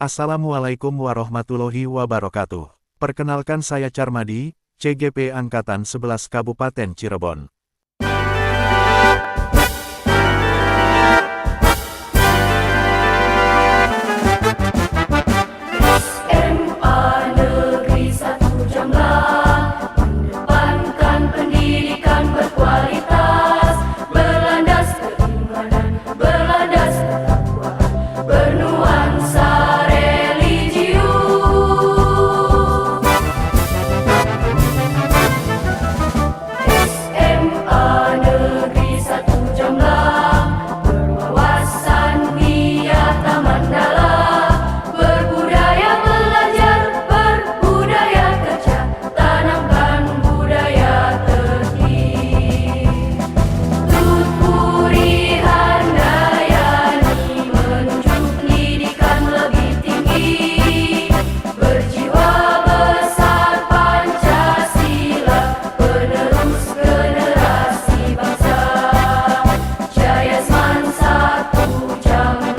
Assalamualaikum warahmatullahi wabarakatuh. Perkenalkan saya Carmadi, CGP Angkatan 11 Kabupaten Cirebon. SMA Negeri 1 Jamlang mengedepankan pendidikan berkualitas, berlandas keimanan, berlandas ketakwaan, bernuansa religius. SMA Negeri 1 Jamlang berwawasan wiyata mandala, berbudaya belajar, berbudaya kerja, tanamkan budaya tertib. Tutpuri Handayani menuju pendidikan lebih tinggi, berjiwa besar Pancasila, penerus generasi bangsa. Jayasman 1 Jamlang.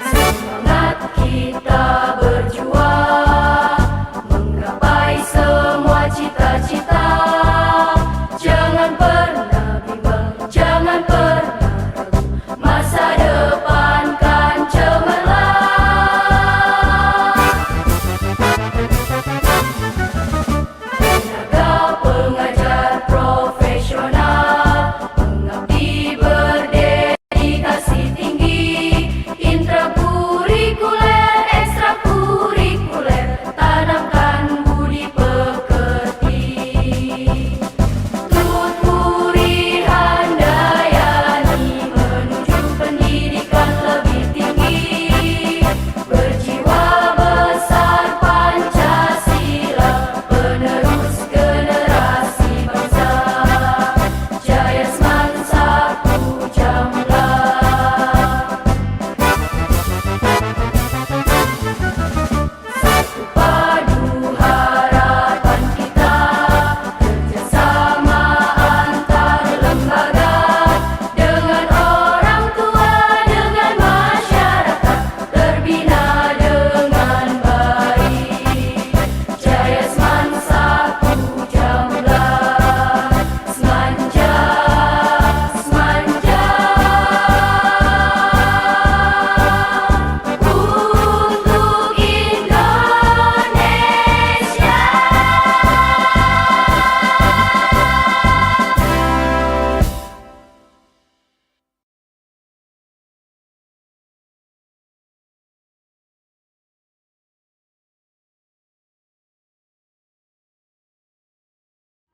Semangat kita berjuang, menggapai semua cita-cita. Jangan pernah bimbang, jangan pernah ragu, masa depan kan cemerlang. Tenaga pengajar profesional, mengabdi berdedikasi tinggi, intrakurikuler, ekstrakurikuler, tanamkan budi pekerti. Tutpuri Handayani menuju pendidikan lebih tinggi, berjiwa besar Pancasila, penerus generasi bangsa. Jayasman 1 Jamlang. Satu padu harapan kita, kerjasama antar lembaga, dengan orang tua, dengan masyarakat, terbina dengan baik. Jayasman 1 Jamlang. Semanja, semanja untuk Indonesia.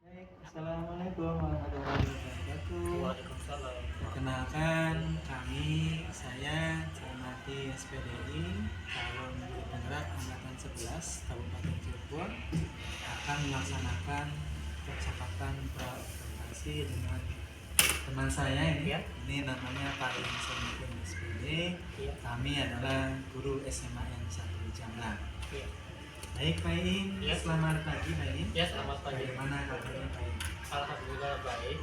Baik, Assalamualaikum warahmatullahi wabarakatuh. Waalaikumsalam. Perkenalkan, saya Carmadi SPDI, calon guru penggerak Angkatan 11 Kabupaten Cirebon, akan melaksanakan percakapan praorientasi dengan teman saya ini. Ya. Ini namanya Pak Iin Sonikin SPD. Ya. Kami adalah guru SMA yang 1 Jamlang. Ya. Baik Pak Iin, Ya. selamat pagi Pak Iin. Ya, selamat pagi. Bagaimana kabarnya Pak Iin? Alhamdulillah baik.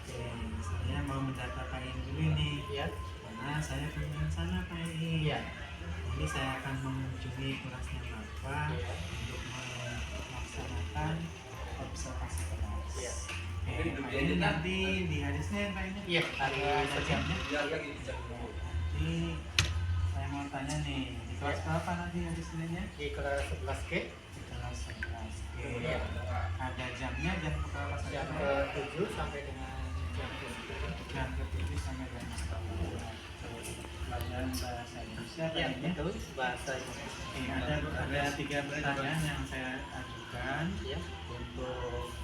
Oke, saya mau mendata Pak Iin dulu nih, Ya. karena saya punya rencana Pak Iin. Ya. Jadi saya akan mengunjungi kelasnya Bapak Ya. untuk melaksanakan observasi kelas. Ya. Oke, Pak Iin nanti di hari Senin Pak Iin. Iya, hari Ada Senin. jamnya? Ya. Jadi saya mau tanya nih, di kelas Ya. berapa nanti hari Seninnya? Di kelas 11G, Di kelas 11. Oke. Ya. Ada jamnya, jam berapa saja jam Pak Iin? ke-7 sampai dengan jam ke-10. Jam ke-7 sampai jam 10. Pelajaran bahasa Indonesia Pak Ya, Iin, ya? betul. Bahasa Indonesia. Oke, ada 3 pertanyaan yang saya ajukan Ya. untuk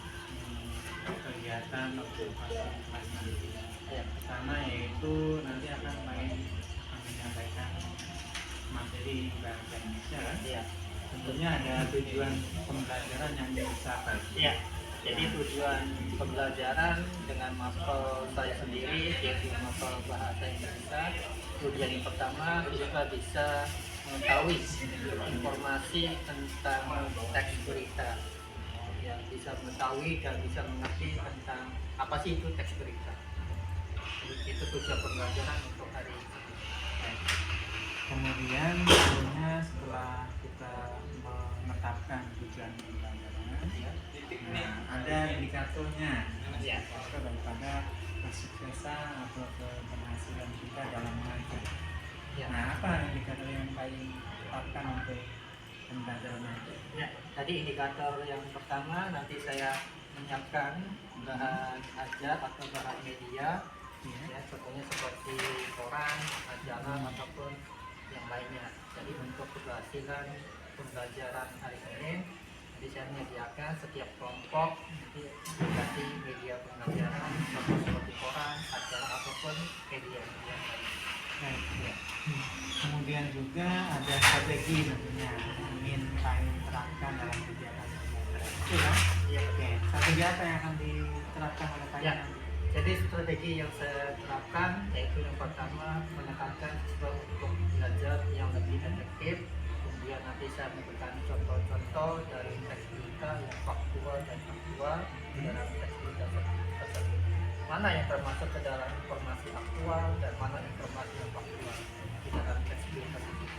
kegiatan observasi kelas nanti. Ya. Pertama yaitu nanti akan menyampaikan materi bahasa Indonesia. Ya. Tentunya ada tujuan pembelajaran yang dicapai. Ya. Jadi tujuan pembelajaran dengan mapel saya sendiri yaitu mapel bahasa Indonesia. Tujuan yang pertama kita bisa mengetahui informasi tentang teks berita. ya bisa mengetahui dan bisa mengerti tentang apa sih itu teks berita. Itu tujuan pembelajaran untuk hari ini. Kemudian tentunya setelah kita menetapkan tujuan pembelajaran, nah, ada indikatornya, Ya. indikator daripada kesuksesan atau keberhasilan kita dalam mengajar. Ya. Nah, apa indikator yang paling ditetapkan untuk pembelajaran nanti? Ya, tadi indikator yang pertama nanti saya menyiapkan bahan ajar atau bahan media, ya, contohnya seperti koran, majalah ataupun yang lainnya. Jadi untuk keberhasilan pembelajaran hari ini, jadi saya menyediakan setiap kelompok nanti dikasih media pembelajaran seperti koran, majalah ataupun media yang lain. Baik, ya. Kemudian juga ada strategi tentunya yang ingin kalian terapkan dalam kegiatan pembelajaran. Iya, iya. Oke, strategi apa yang akan diterapkan oleh Ya. kalian nanti? Jadi strategi yang saya terapkan yaitu yang pertama menekankan siswa untuk belajar yang lebih efektif. Kemudian nanti saya memberikan contoh-contoh dari teks berita yang faktual dan aktual di dalam teks berita tersebut. Mana yang termasuk ke dalam informasi aktual dan mana informasi yang faktual di dalam teks berita tersebut.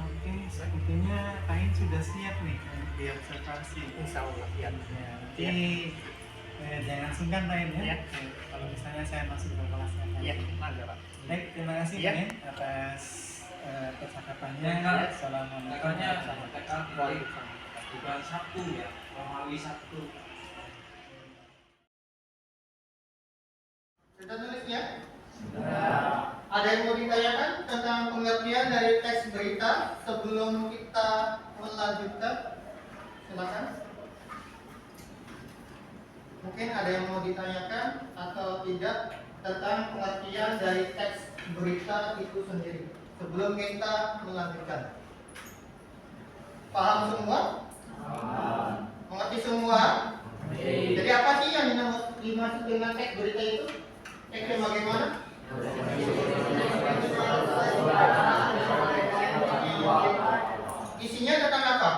Oke, sepertinya kalian sudah siap nih untuk diobservasi. Insya Allah ya. Ya, nanti jangan sungkan lain ya. Ya. Kalau misalnya saya masuk ke kelasnya. Iya, mangga Pak. Baik, terima kasih Ya. Nen atas percakapannya. Ya. Assalamualaikum Katanya warahmatullahi TK Waalaikumsalam. bukan Sabtu ya, Romawi Sabtu. Sudah tulisnya? Ada yang mau ditanyakan tentang pengertian dari teks berita sebelum kita melanjutkan? Silakan. Mungkin ada yang mau ditanyakan atau tidak tentang pengertian dari teks berita itu sendiri sebelum kita melanjutkan. Paham semua? Mengerti semua? Jadi apa sih yang dimaksud dengan teks berita itu? Teksnya bagaimana? Isinya tentang apa?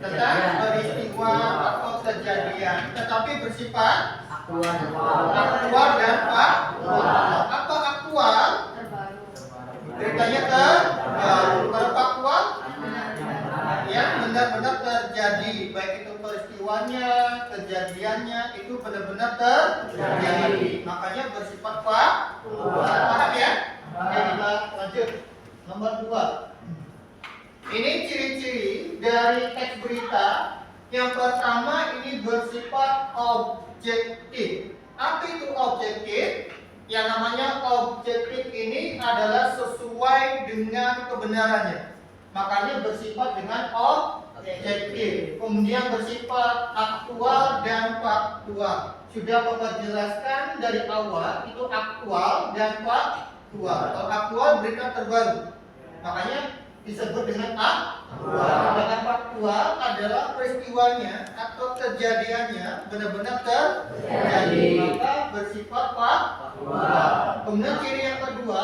Tentang peristiwa atau kejadian, tetapi bersifat aktual dan faktual. Apa aktual? Beritanya terbaru. Kalau faktual, yang benar-benar terjadi, baik itu peristiwanya, kejadiannya itu benar-benar terjadi. Makanya bersifat faktual. Paham ya? Oke, kita lanjut. Nomor 2. Ini ciri-ciri dari teks berita. Yang pertama, ini bersifat objektif. Apa itu objektif? Yang namanya objektif ini adalah sesuai dengan kebenarannya. Makanya bersifat dengan objektif. Kemudian bersifat aktual dan faktual. Sudah Bapak jelaskan dari awal, itu aktual dan faktual. Kalau aktual berita terbaru, makanya disebut dengan aktual. Sedangkan faktual adalah peristiwanya atau kejadiannya benar-benar terjadi, maka bersifat faktual. Kemudian ciri yang kedua,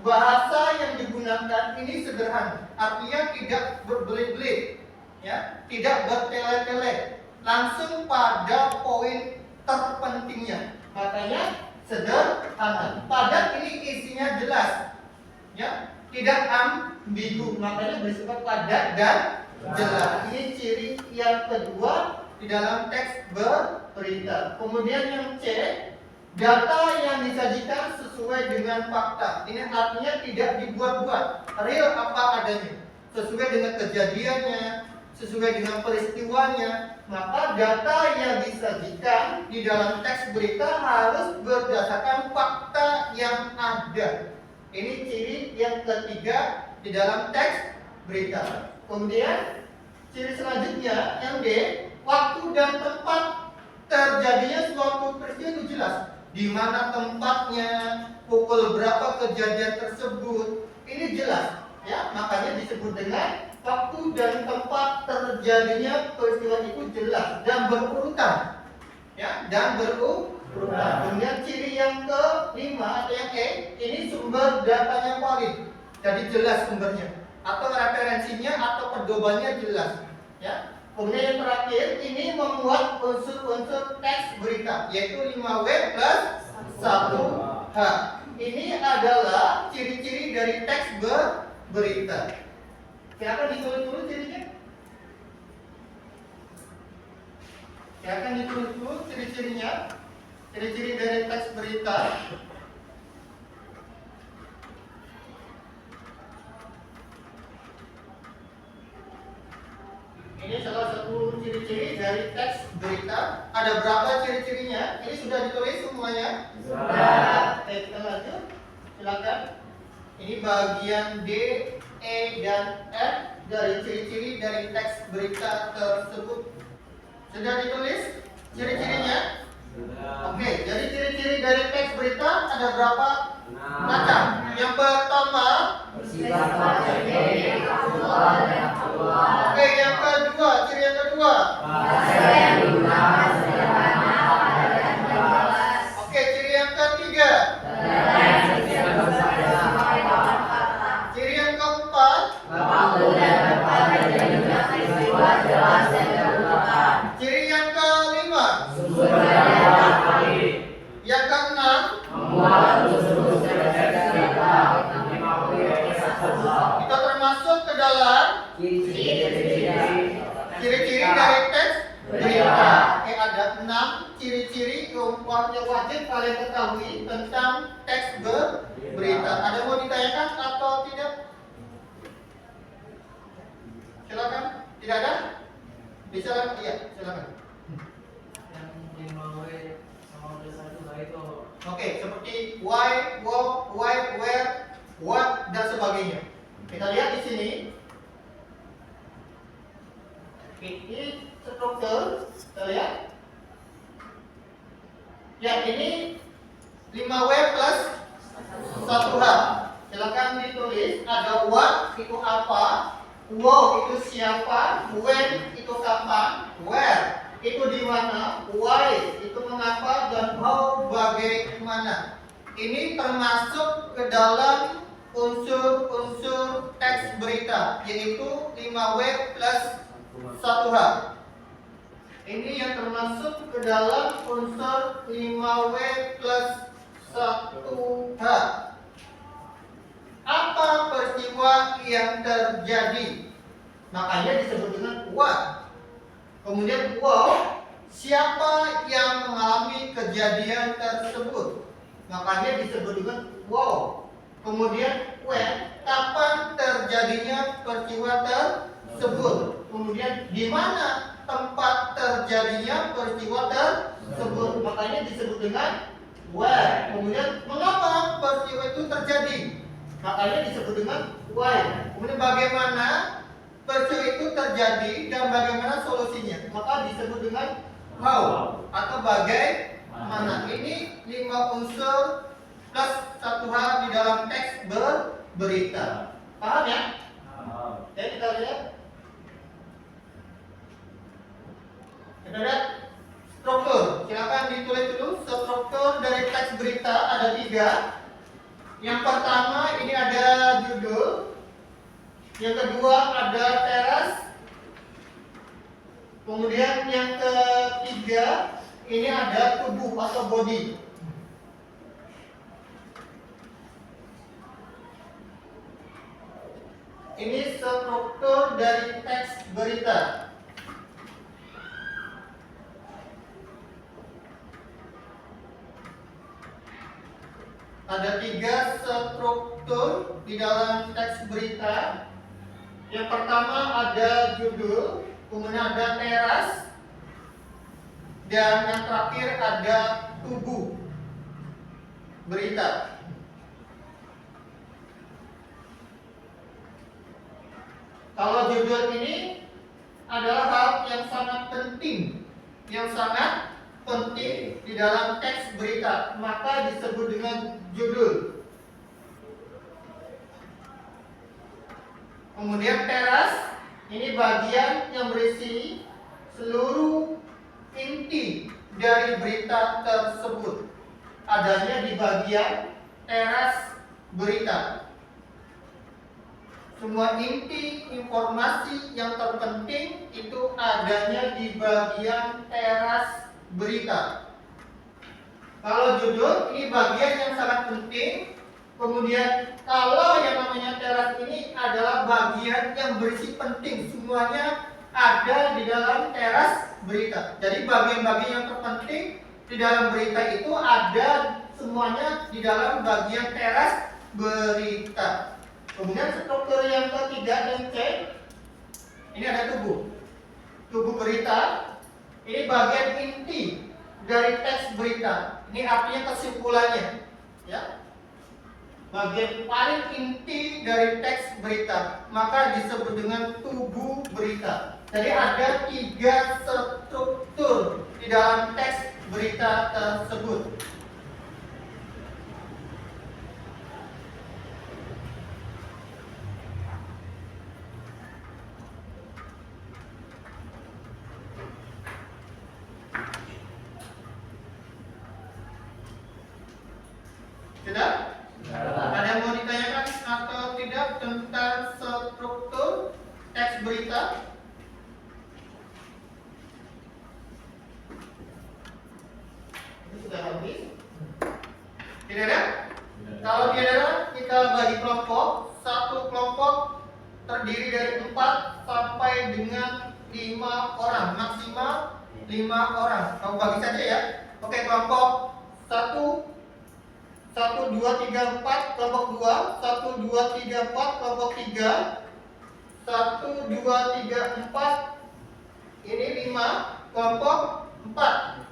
bahasa yang digunakan ini sederhana, artinya tidak berbelit-belit, ya, tidak bertele-tele, langsung pada poin terpentingnya. Makanya sederhana. Padat ini isinya jelas, ya, tidak ambigu, makanya bersifat padat dan jelas. Ini ciri yang kedua di dalam teks berita. Kemudian yang C, data yang disajikan sesuai dengan fakta. Ini artinya tidak dibuat-buat, real apa adanya, sesuai dengan kejadiannya, sesuai dengan peristiwanya. Maka data yang disajikan di dalam teks berita harus berdasarkan fakta yang ada. Ini ciri yang ketiga di dalam teks berita. Kemudian ciri selanjutnya yang D, waktu dan tempat terjadinya suatu peristiwa itu jelas. Di mana tempatnya, pukul berapa kejadian tersebut, ini jelas, ya. Makanya disebut dengan waktu dan tempat terjadinya peristiwa itu jelas dan berurutan, ya, dan berurutan. Kemudian ciri yang kelima atau yang E, ini sumber datanya valid, jadi jelas sumbernya atau referensinya atau pedomannya jelas, ya. Kemudian yang terakhir, ini memuat unsur-unsur teks berita, yaitu 5W plus 1H. Ini adalah ciri-ciri dari teks berita. Silakan ditulis dulu cirinya. Silakan ditulis dulu ciri-cirinya. Ciri-ciri dari teks berita. Ini salah satu ciri-ciri dari teks berita. Ada berapa ciri-cirinya? Ini sudah ditulis semuanya? Sudah. Oke, kita lanjut. Silakan. Ini bagian D, E, dan F dari ciri-ciri dari teks berita tersebut. Sudah ditulis ciri-cirinya? Oke, jadi ciri-ciri dari teks berita ada berapa macam? Yang pertama, oke, yang kedua, ciri yang kedua. Oke, ciri yang ketiga. Ciri yang keempat. Ciri yang kelima. Yang keenam. Kita termasuk ke dalam ciri-ciri dari teks berita. Oke, ada 6 ciri-ciri yang wajib kalian ketahui tentang teks berita. Ada mau ditanyakan atau tidak? Silakan. Tidak ada? Bisa? Iya, silakan. Yang 5W sama udah 1H itu. Oke, seperti why, where, what, dan sebagainya. Kita lihat di sini. Ini struktur, kita lihat. Ya, ini 5W plus 1H. Silakan ditulis. Ada what itu apa, wow itu siapa, when itu kapan, where itu di mana, why itu mengapa, dan how bagaimana. Ini termasuk ke dalam unsur-unsur teks berita, yaitu 5W plus 1H. Ini yang termasuk ke dalam unsur 5W plus 1H. Apa peristiwa yang terjadi? Makanya disebut dengan what. Kemudian wow, siapa yang mengalami kejadian tersebut? Makanya disebut dengan wow. Kemudian when, kapan terjadinya peristiwa tersebut? Kemudian di mana tempat terjadinya peristiwa tersebut? Makanya disebut dengan where. Kemudian mengapa peristiwa itu terjadi? Makanya disebut dengan why. Kemudian bagaimana peristiwa itu terjadi dan bagaimana solusinya? Maka disebut dengan how atau bagaimana. Ini 5 unsur plus 1H di dalam teks berita. Paham ya? Oke, kita lihat. Kita lihat struktur. Silakan ditulis dulu. Struktur dari teks berita ada 3. Yang pertama ini ada judul. Yang kedua ada teras. Kemudian yang ketiga ini ada tubuh atau body. Ini struktur dari teks berita. Ada 3 struktur di dalam teks berita. Yang pertama ada judul, kemudian ada teras, dan yang terakhir ada tubuh berita. Kalau judul ini adalah hal yang sangat penting, di dalam teks berita, maka disebut dengan judul. Kemudian teras, ini bagian yang berisi seluruh inti dari berita tersebut, adanya di bagian teras berita. semua inti informasi yang terpenting itu adanya di bagian teras berita. Kalau judul ini bagian yang sangat penting. Kemudian kalau yang namanya teras ini adalah bagian yang berisi penting, semuanya ada di dalam teras berita. Jadi bagian-bagian yang terpenting di dalam berita itu ada semuanya di dalam bagian teras berita. Kemudian struktur yang ketiga dan C, ini ada tubuh. Tubuh berita, ini bagian inti dari teks berita. Ini artinya kesimpulannya, ya. Bagian paling inti dari teks berita, maka disebut dengan tubuh berita. Jadi ada 3 struktur di dalam teks berita tersebut. Sudah? Ada yang mau ditanyakan atau tidak tentang struktur teks berita? Ini sudah habis? Tidak ada? Kalau tidak ada, kita bagi kelompok. Satu kelompok terdiri dari 4 sampai dengan 5 orang, maksimal 5 orang. Kamu bagi saja ya. Oke, kelompok 1, 1, 2, 3, 4, kelompok 2, 1, 2, 3, 4, kelompok 3, 1, 2, 3, 4, ini 5, kelompok 4,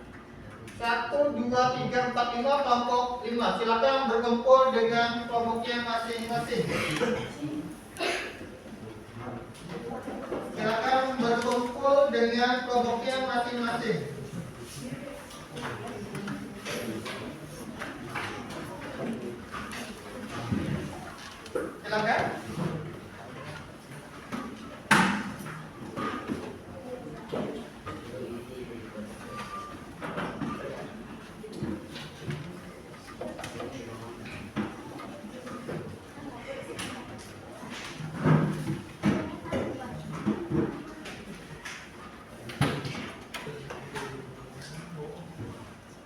1, 2, 3, 4, 5, kelompok 5. Silakan berkumpul dengan kelompoknya masing-masing. Silakan berkumpul dengan kelompoknya masing-masing. Silakan.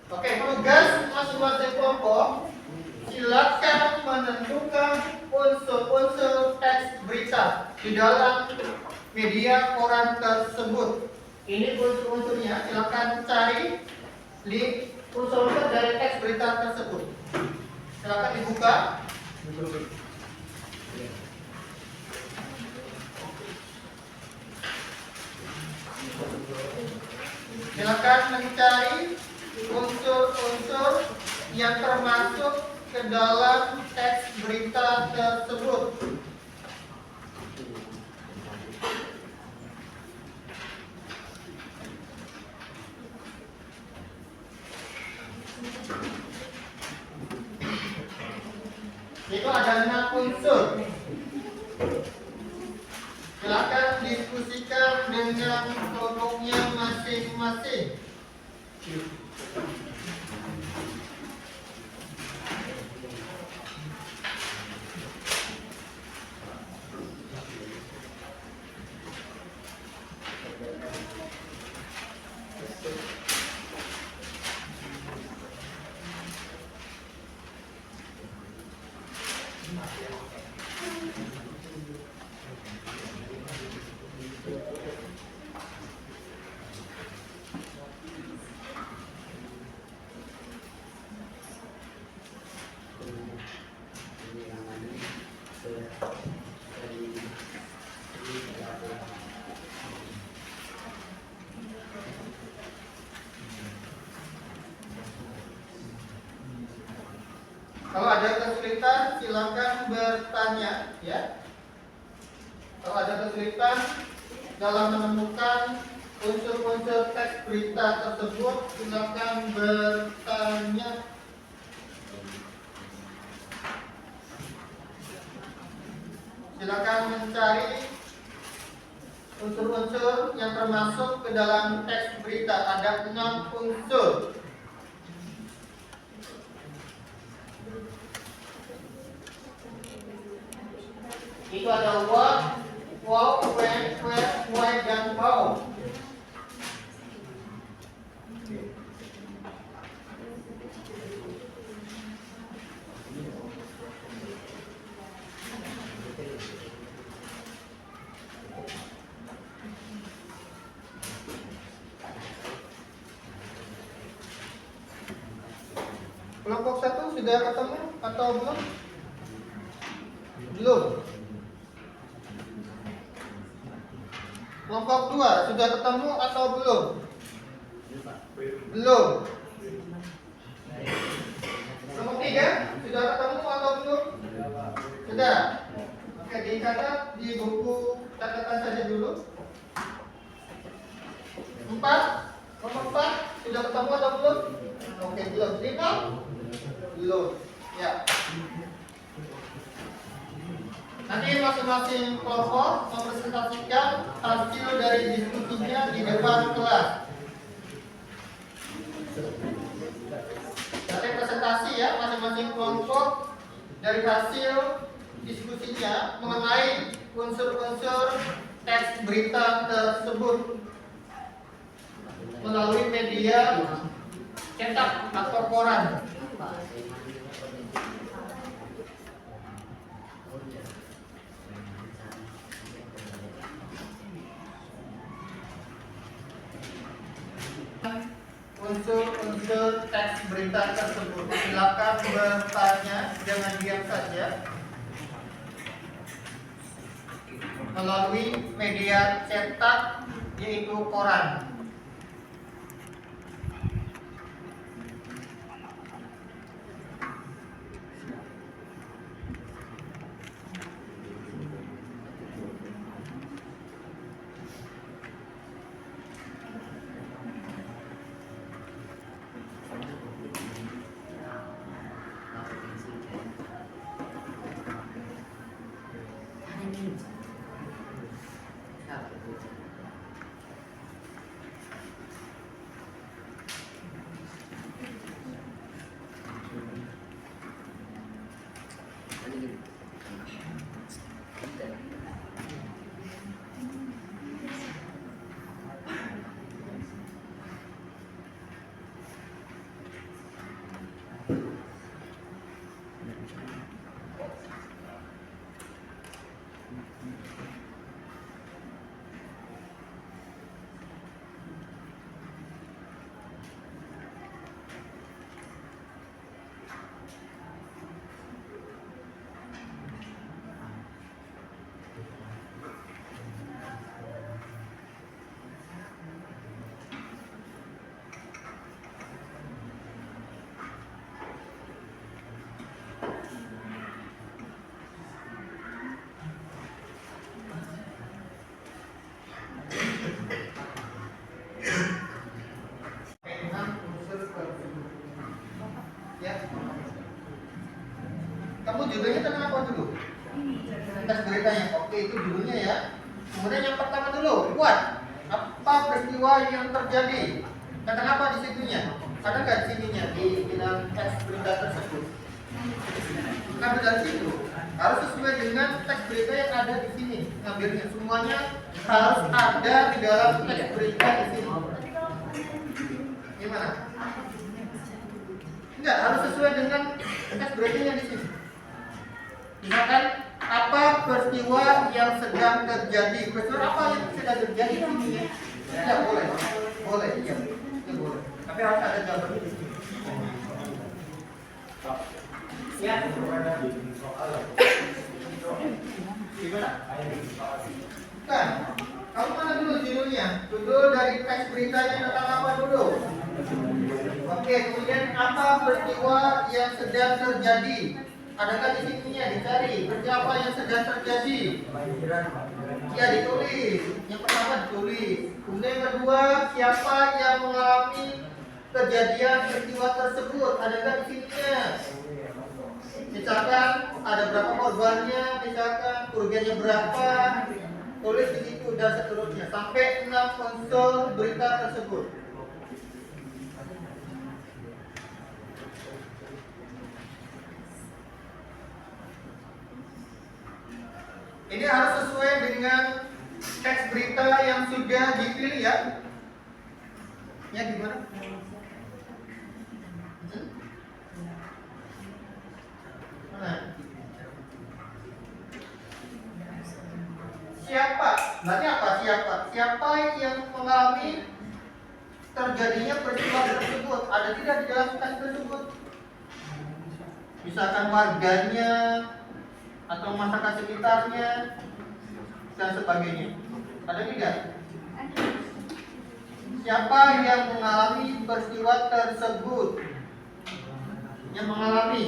Oke, tugas masing-masing kelompok, silakan menentukan unsur-unsur teks berita di dalam media koran tersebut. Ini unsur-unsurnya, silakan cari link unsur-unsur dari teks berita tersebut. Silakan dibuka. Silakan mencari unsur-unsur yang termasuk ke dalam teks berita tersebut. Itu ada 6 unsur. Silakan diskusikan dengan kelompoknya masing-masing. Kalau ada kesulitan silakan bertanya ya. Kalau ada kesulitan dalam menemukan unsur-unsur teks berita tersebut silakan bertanya. Silakan mencari unsur-unsur yang termasuk ke dalam teks berita. Ada 6 unsur. Itu ada word, Kelompok 1 sudah ketemu atau belum? Belum. Kelompok 2 sudah ketemu atau belum? Belum. Kelompok 3 sudah ketemu atau belum? Sudah. Oke, dicatat di buku catatan saja dulu. 4, kelompok 4 sudah ketemu atau belum? Oke, belum. 5? Belum. Ya. Nanti masing-masing kelompok mempresentasikan hasil dari diskusinya di depan kelas. Nanti presentasi ya, masing-masing kelompok dari hasil diskusinya mengenai unsur-unsur teks berita tersebut melalui media cetak atau koran. Unsur-unsur teks berita tersebut. Silakan bertanya, jangan diam saja. Melalui media cetak yaitu koran. Kamu judulnya tentang apa dulu? Teks beritanya. Oke, itu judulnya ya. Kemudian yang pertama dulu, buat apa peristiwa yang terjadi? Tentang apa di situnya? Ada nggak di sininya di dalam teks berita tersebut? Bukan dari situ. Harus sesuai dengan teks berita yang ada di sini. Ngambilnya semuanya harus ada di dalam teks berita di sini. Gimana? Enggak, harus sesuai dengan teks beritanya di sini. Misalkan apa peristiwa yang sedang terjadi? Peristiwa apa yang sedang terjadi di sini? Ya boleh, boleh, iya, itu boleh. Tapi harus ada jawabannya di sini. Ya. Gimana? Kan, kamu mana dulu judulnya? Judul dari teks beritanya tentang apa dulu? Oke, kemudian apa peristiwa yang sedang terjadi? Adakah di sininya dicari peristiwa apa yang sedang terjadi? Ya ditulis. Yang pertama ditulis. Kemudian yang kedua, siapa yang mengalami kejadian peristiwa tersebut? Adakah di sininya? Misalkan ada berapa korbannya, misalkan kerugiannya berapa, tulis di situ dan seterusnya sampai 6 unsur berita tersebut. Ini harus sesuai dengan teks berita yang sudah dipilih ya. Ya gimana? Siapa? Berarti apa? Siapa yang mengalami terjadinya peristiwa tersebut? Ada tidak di dalam teks tersebut? misalkan warganya atau masyarakat sekitarnya dan sebagainya. Ada tidak? Siapa yang mengalami peristiwa tersebut? Yang mengalami,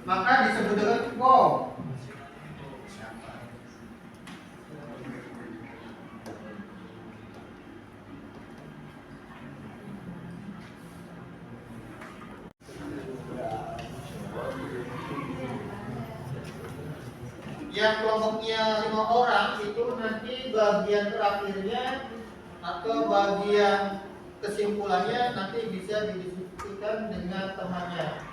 maka disebut dengan bom. Yang kelompoknya 5 orang itu nanti bagian terakhirnya atau bagian kesimpulannya nanti bisa didiskusikan dengan temannya.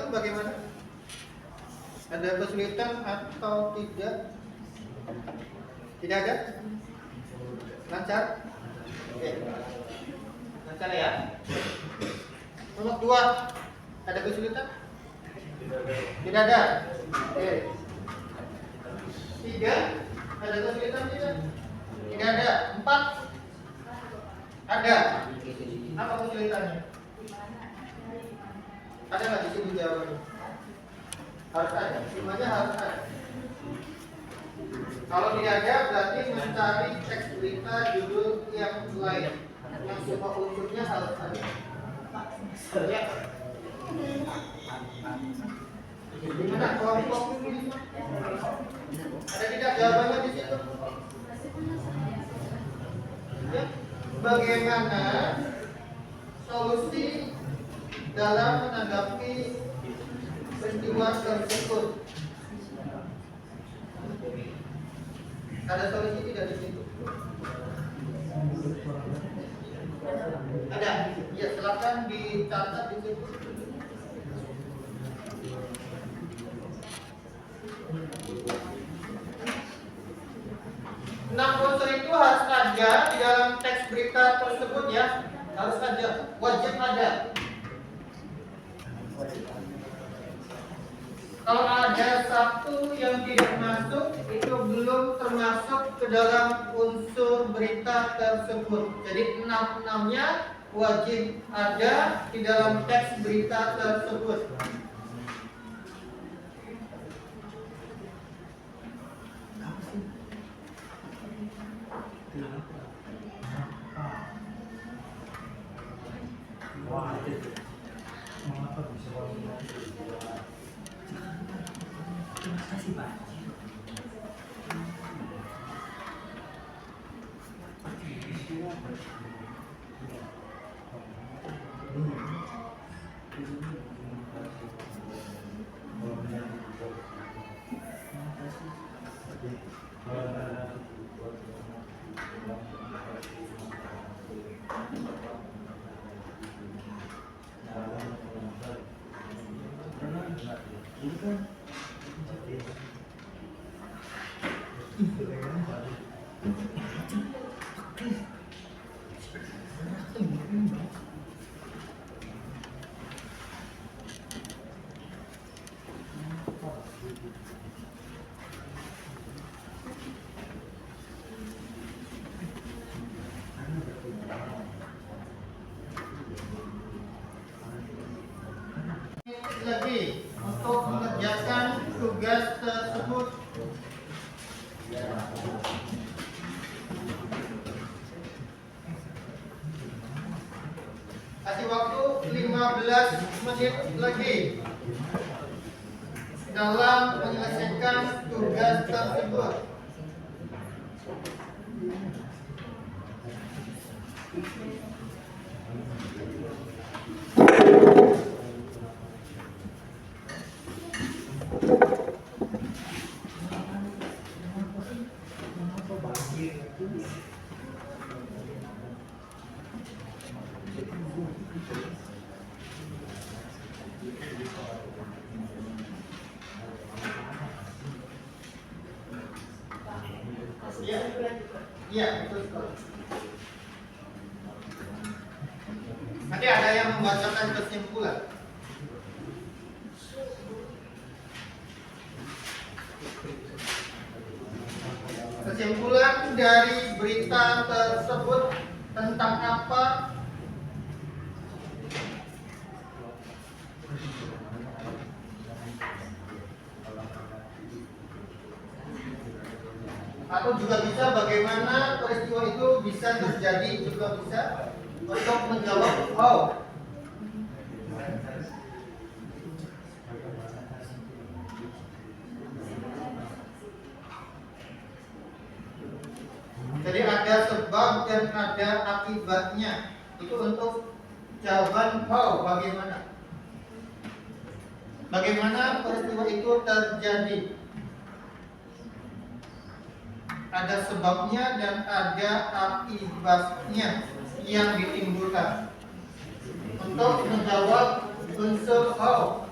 1 bagaimana? Ada kesulitan atau tidak? Tidak ada? Lancar? Oke. Lancar ya? Nomor 2 ada kesulitan? Tidak ada? Oke. 3 ada kesulitan tidak? Tidak ada. 4 ada. Apa kesulitannya? Ada nggak di sini jawabannya? Harus ada. Semuanya harus ada. Kalau tidak ada, berarti mencari teks berita judul yang lain, yang semua unsurnya harus ada. Ya. Gimana kelompok ini? Ada tidak jawabannya di situ? Ya. Bagaimana solusi dalam menanggapi peristiwa tersebut? Ada solusi tidak di situ? Ada. Ya, silakan dicatat di situ. Enam unsur itu harus ada di dalam teks berita tersebut ya, harus ada, wajib ada. Kalau ada satu yang tidak masuk, itu belum termasuk ke dalam unsur berita tersebut. Jadi 6-6-nya wajib ada di dalam teks berita tersebut. Lagi untuk mengerjakan tugas tersebut. Kasih waktu 15 menit lagi dalam menyelesaikan tugas tersebut. Iya, betul sekali. Nanti ada yang membacakan kesimpulan. Kesimpulan dari berita tersebut tentang apa? Atau juga bisa bagaimana peristiwa itu bisa terjadi, juga bisa untuk menjawab how. Jadi ada sebab dan ada akibatnya. Itu untuk jawaban how, bagaimana. Bagaimana peristiwa itu terjadi. Ada sebabnya dan ada akibatnya yang ditimbulkan. Untuk menjawab unsur how,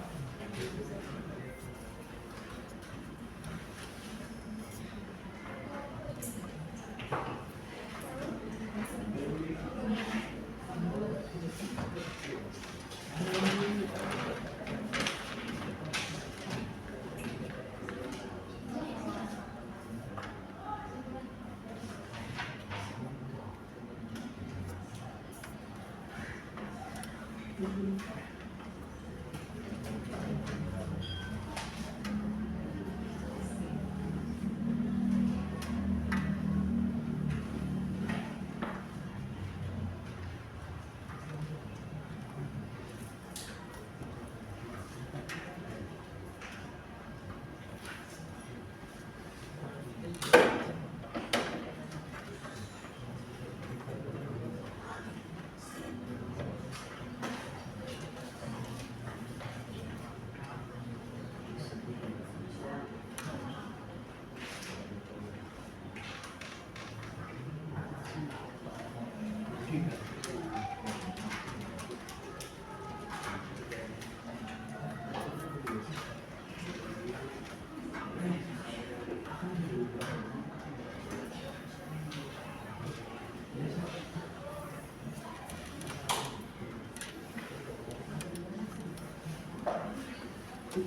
Satu,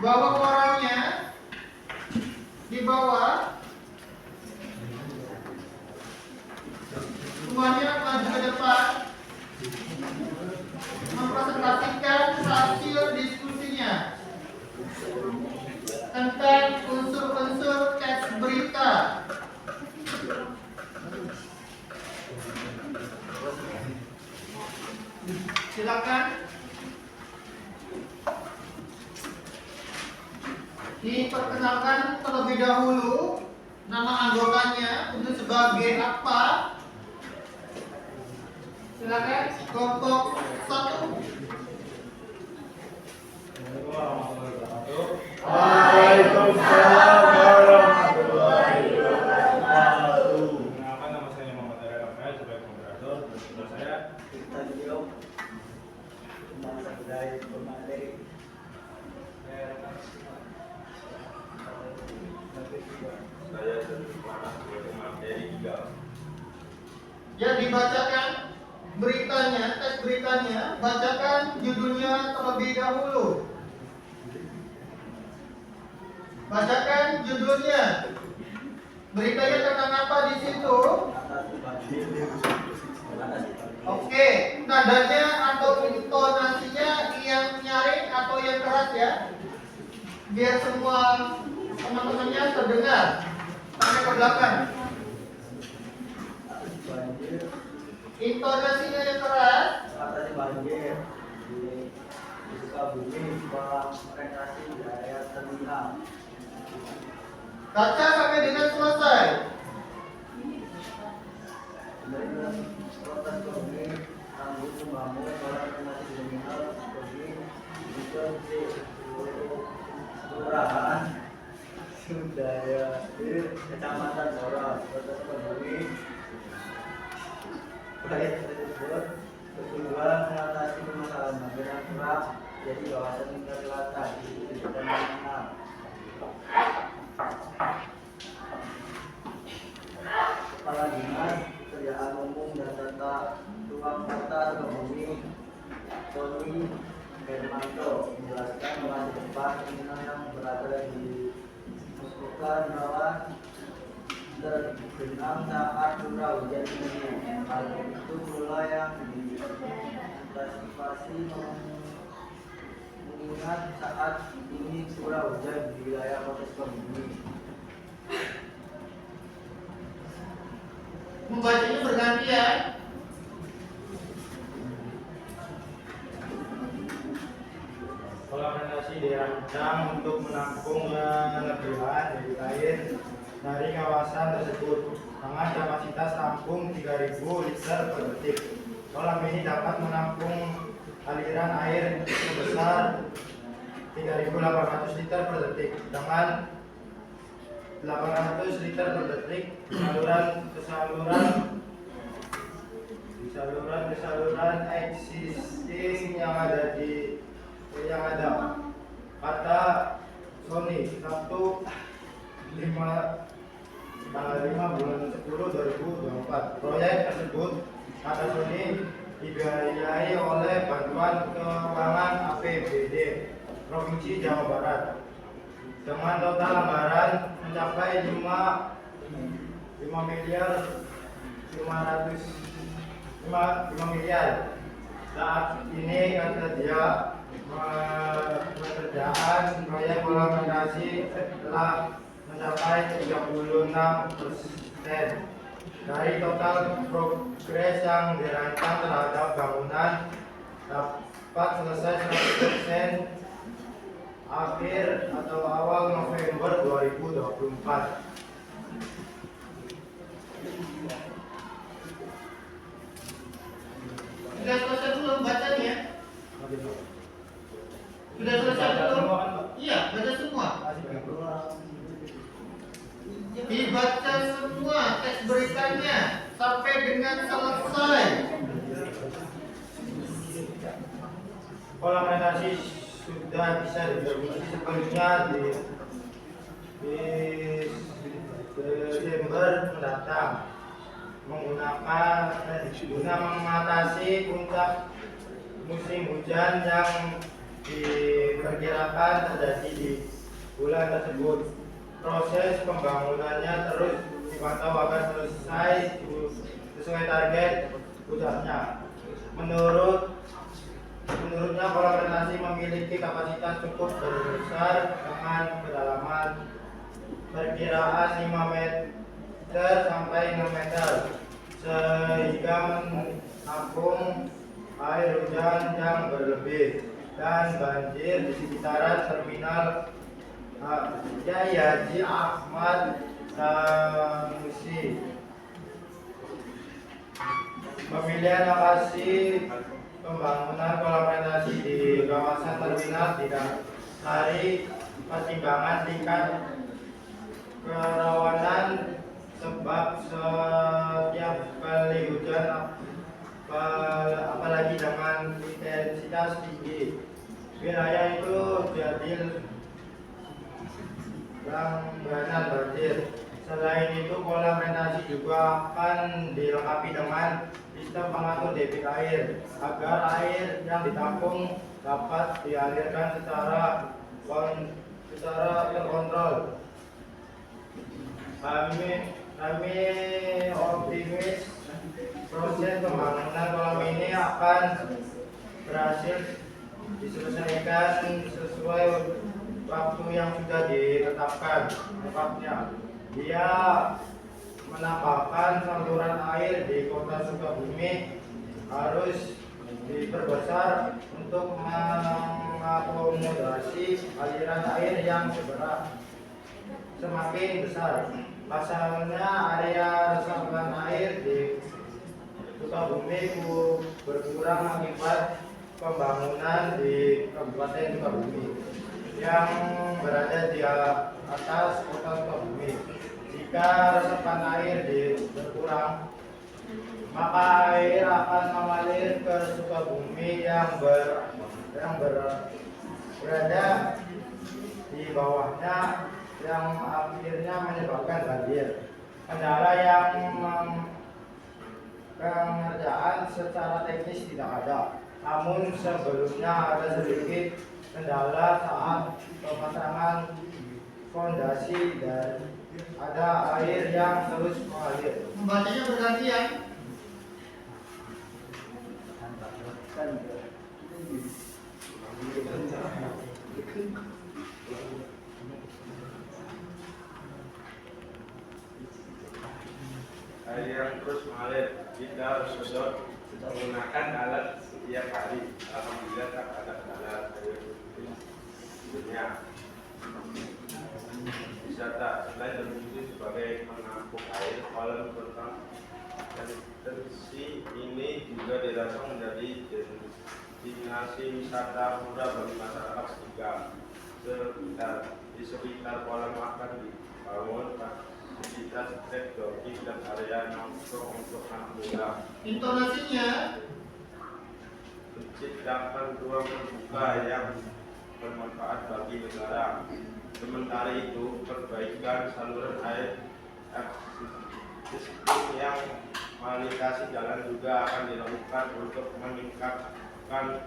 bawa korannya di bawah, semuanya maju ke depan, mempresentasikan hasil diskusinya tentang unsur-unsur teks berita. Silakan. Diperkenalkan terlebih dahulu nama anggotanya untuk sebagai apa. Silakan kelompok 1. Waalaikumsalam warahmatullahi wabarakatuh. Kenalkan, nama saya Muhammad Arya Rafael sebagai moderator. Dan sebelah saya Kita beliau bangsa budaya pemateri. saya sebagai materi 3. Ya, dibacakan beritanya, teks beritanya, bacakan judulnya terlebih dahulu. Bacakan judulnya. Beritanya tentang apa di situ? Oke, nadanya atau intonasinya yang nyaring atau yang keras ya? Biar semua teman-temannya terdengar. Sampai ke belakang. Intonasinya yang keras. Atasi banjir di Sukabumi, rekreasi wilayah terminal. Baca sampai dengan selesai. Kemudian protes Sukabumi, Tanggul membangun rekreasi terminal Sukabumi juga di kelurahan Sudaya di Kecamatan Boros, Kota Sukabumi. Proyek tersebut bertujuan mengatasi permasalahan banjir yang kerap jadi kawasan lingkar selatan di terminal. Kepala Dinas Pekerjaan Umum dan Tata Ruang Kota Sukabumi, Tony Hermanto, menjelaskan bahwa di depan terminal yang berada di Muskoka Rawan tergenang saat curah hujan tinggi. Hal itu pula yang diantisipasi mengingat saat ini curah hujan di wilayah Kota Sukabumi. Membacanya bergantian. Kolam renasi dirancang untuk menampung lebihan debit air dari kawasan tersebut dengan kapasitas tampung 3.000 liter per detik. Kolam ini dapat menampung aliran air sebesar 3.800 liter per detik dengan 800 liter per detik saluran existing yang ada kata Sony Sabtu tanggal 5 bulan 10 2024. Proyek tersebut kata Sony dibiayai oleh bantuan keuangan APBD Provinsi Jawa Barat dengan total anggaran mencapai 5 miliar. Saat ini pekerjaan proyek kolam renasi telah mencapai 36% dari total progres yang dirancang terhadap bangunan dapat selesai 100% akhir atau awal November 2024. Sudah selesai belum bacanya? Sudah selesai belum? Iya, baca semua. Dibaca semua teks beritanya sampai dengan selesai. Kolam renasi sudah bisa diproduksi sepenuhnya di Desember mendatang. guna mengatasi puncak musim hujan yang diperkirakan terjadi di bulan tersebut. Proses pembangunannya terus dipantau agar selesai sesuai target pusatnya. Menurutnya kolam renasi memiliki kapasitas cukup besar dengan kedalaman perkiraan 5 meter sampai 6 meter sehingga menampung air hujan yang berlebih dan banjir di sekitaran terminal Haji Ahmad Sanusi. Pemilihan lokasi pembangunan kolam renasi di kawasan terminal didasari pertimbangan tingkat kerawanan sebab setiap kali hujan apalagi dengan intensitas tinggi wilayah itu jadi langganan banjir. Selain itu kolam renasi juga akan dilengkapi dengan sistem pengatur debit air agar air yang ditampung dapat dialirkan secara terkontrol. Kami optimis proses pembangunan kolam ini akan berhasil diselesaikan sesuai waktu yang sudah ditetapkan. Tepatnya, dia menambahkan saluran air di Kota Sukabumi harus diperbesar untuk mengakomodasi aliran air yang semakin besar. Pasalnya area resapan air di Sukabumi berkurang akibat pembangunan di Kabupaten Sukabumi yang berada di atas Kota Sukabumi. Jika resapan air berkurang, maka air akan mengalir ke Sukabumi yang berada di bawahnya, yang akhirnya menyebabkan banjir. Kendala yang pengerjaan secara teknis tidak ada, namun sebelumnya ada sedikit kendala saat pemasangan fondasi dan ada air yang terus mengalir. Membacanya bergantian. Air yang terus mengalir, kita harus menggunakan alat setiap hari. Alhamdulillah tak ada kendala air dunia. Wisata selain berfungsi sebagai penampung air, kolam retensi ini juga dirancang menjadi destinasi wisata murah bagi masyarakat di sekitar kolam akan dibangun fasilitas trek docking dan area nongkrong untuk anak muda. Intonasinya Menciptakan ruang terbuka yang bermanfaat bagi negara. Sementara itu, perbaikan saluran air existing yang melintasi jalan juga akan dilakukan untuk meningkatkan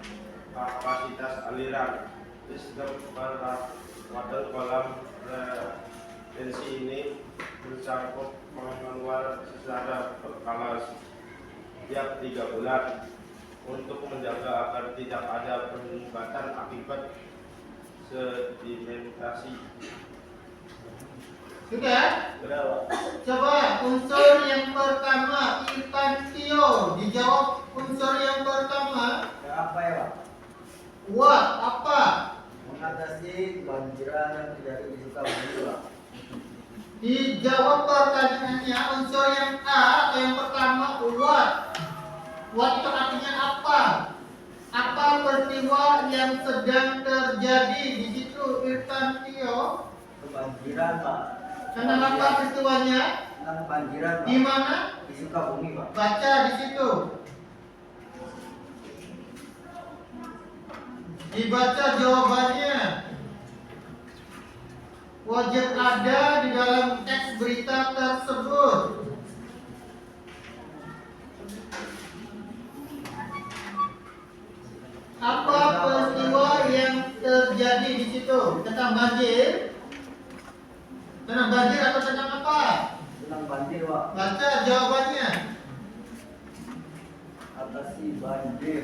kapasitas aliran. Sistem perawatan kolam retensi ini mencakup mengeluar secara berkala setiap 3 bulan untuk menjaga agar tidak ada peningkatan akibat sedimentasi. sudah. Coba unsur yang pertama, Irfan Tio, dijawab unsur yang pertama. Apa ya, Pak? What? Apa? Mengatasi banjiran yang terjadi di Sukabumi, Pak. Dijawab pertanyaannya unsur yang A atau yang pertama what? What itu artinya apa? Apa peristiwa yang sedang terjadi di situ, Irfan Tio? Kebanjiran, Pak. Tentang apa peristiwanya? Tentang banjiran, Pak. Di mana? Di Sukabumi, Pak. Baca di situ. Dibaca jawabannya. Wajib ada di dalam teks berita tersebut. situ? Tentang banjir? Tentang banjir atau tentang apa? Tentang banjir, Pak. Baca jawabannya. Atasi banjir.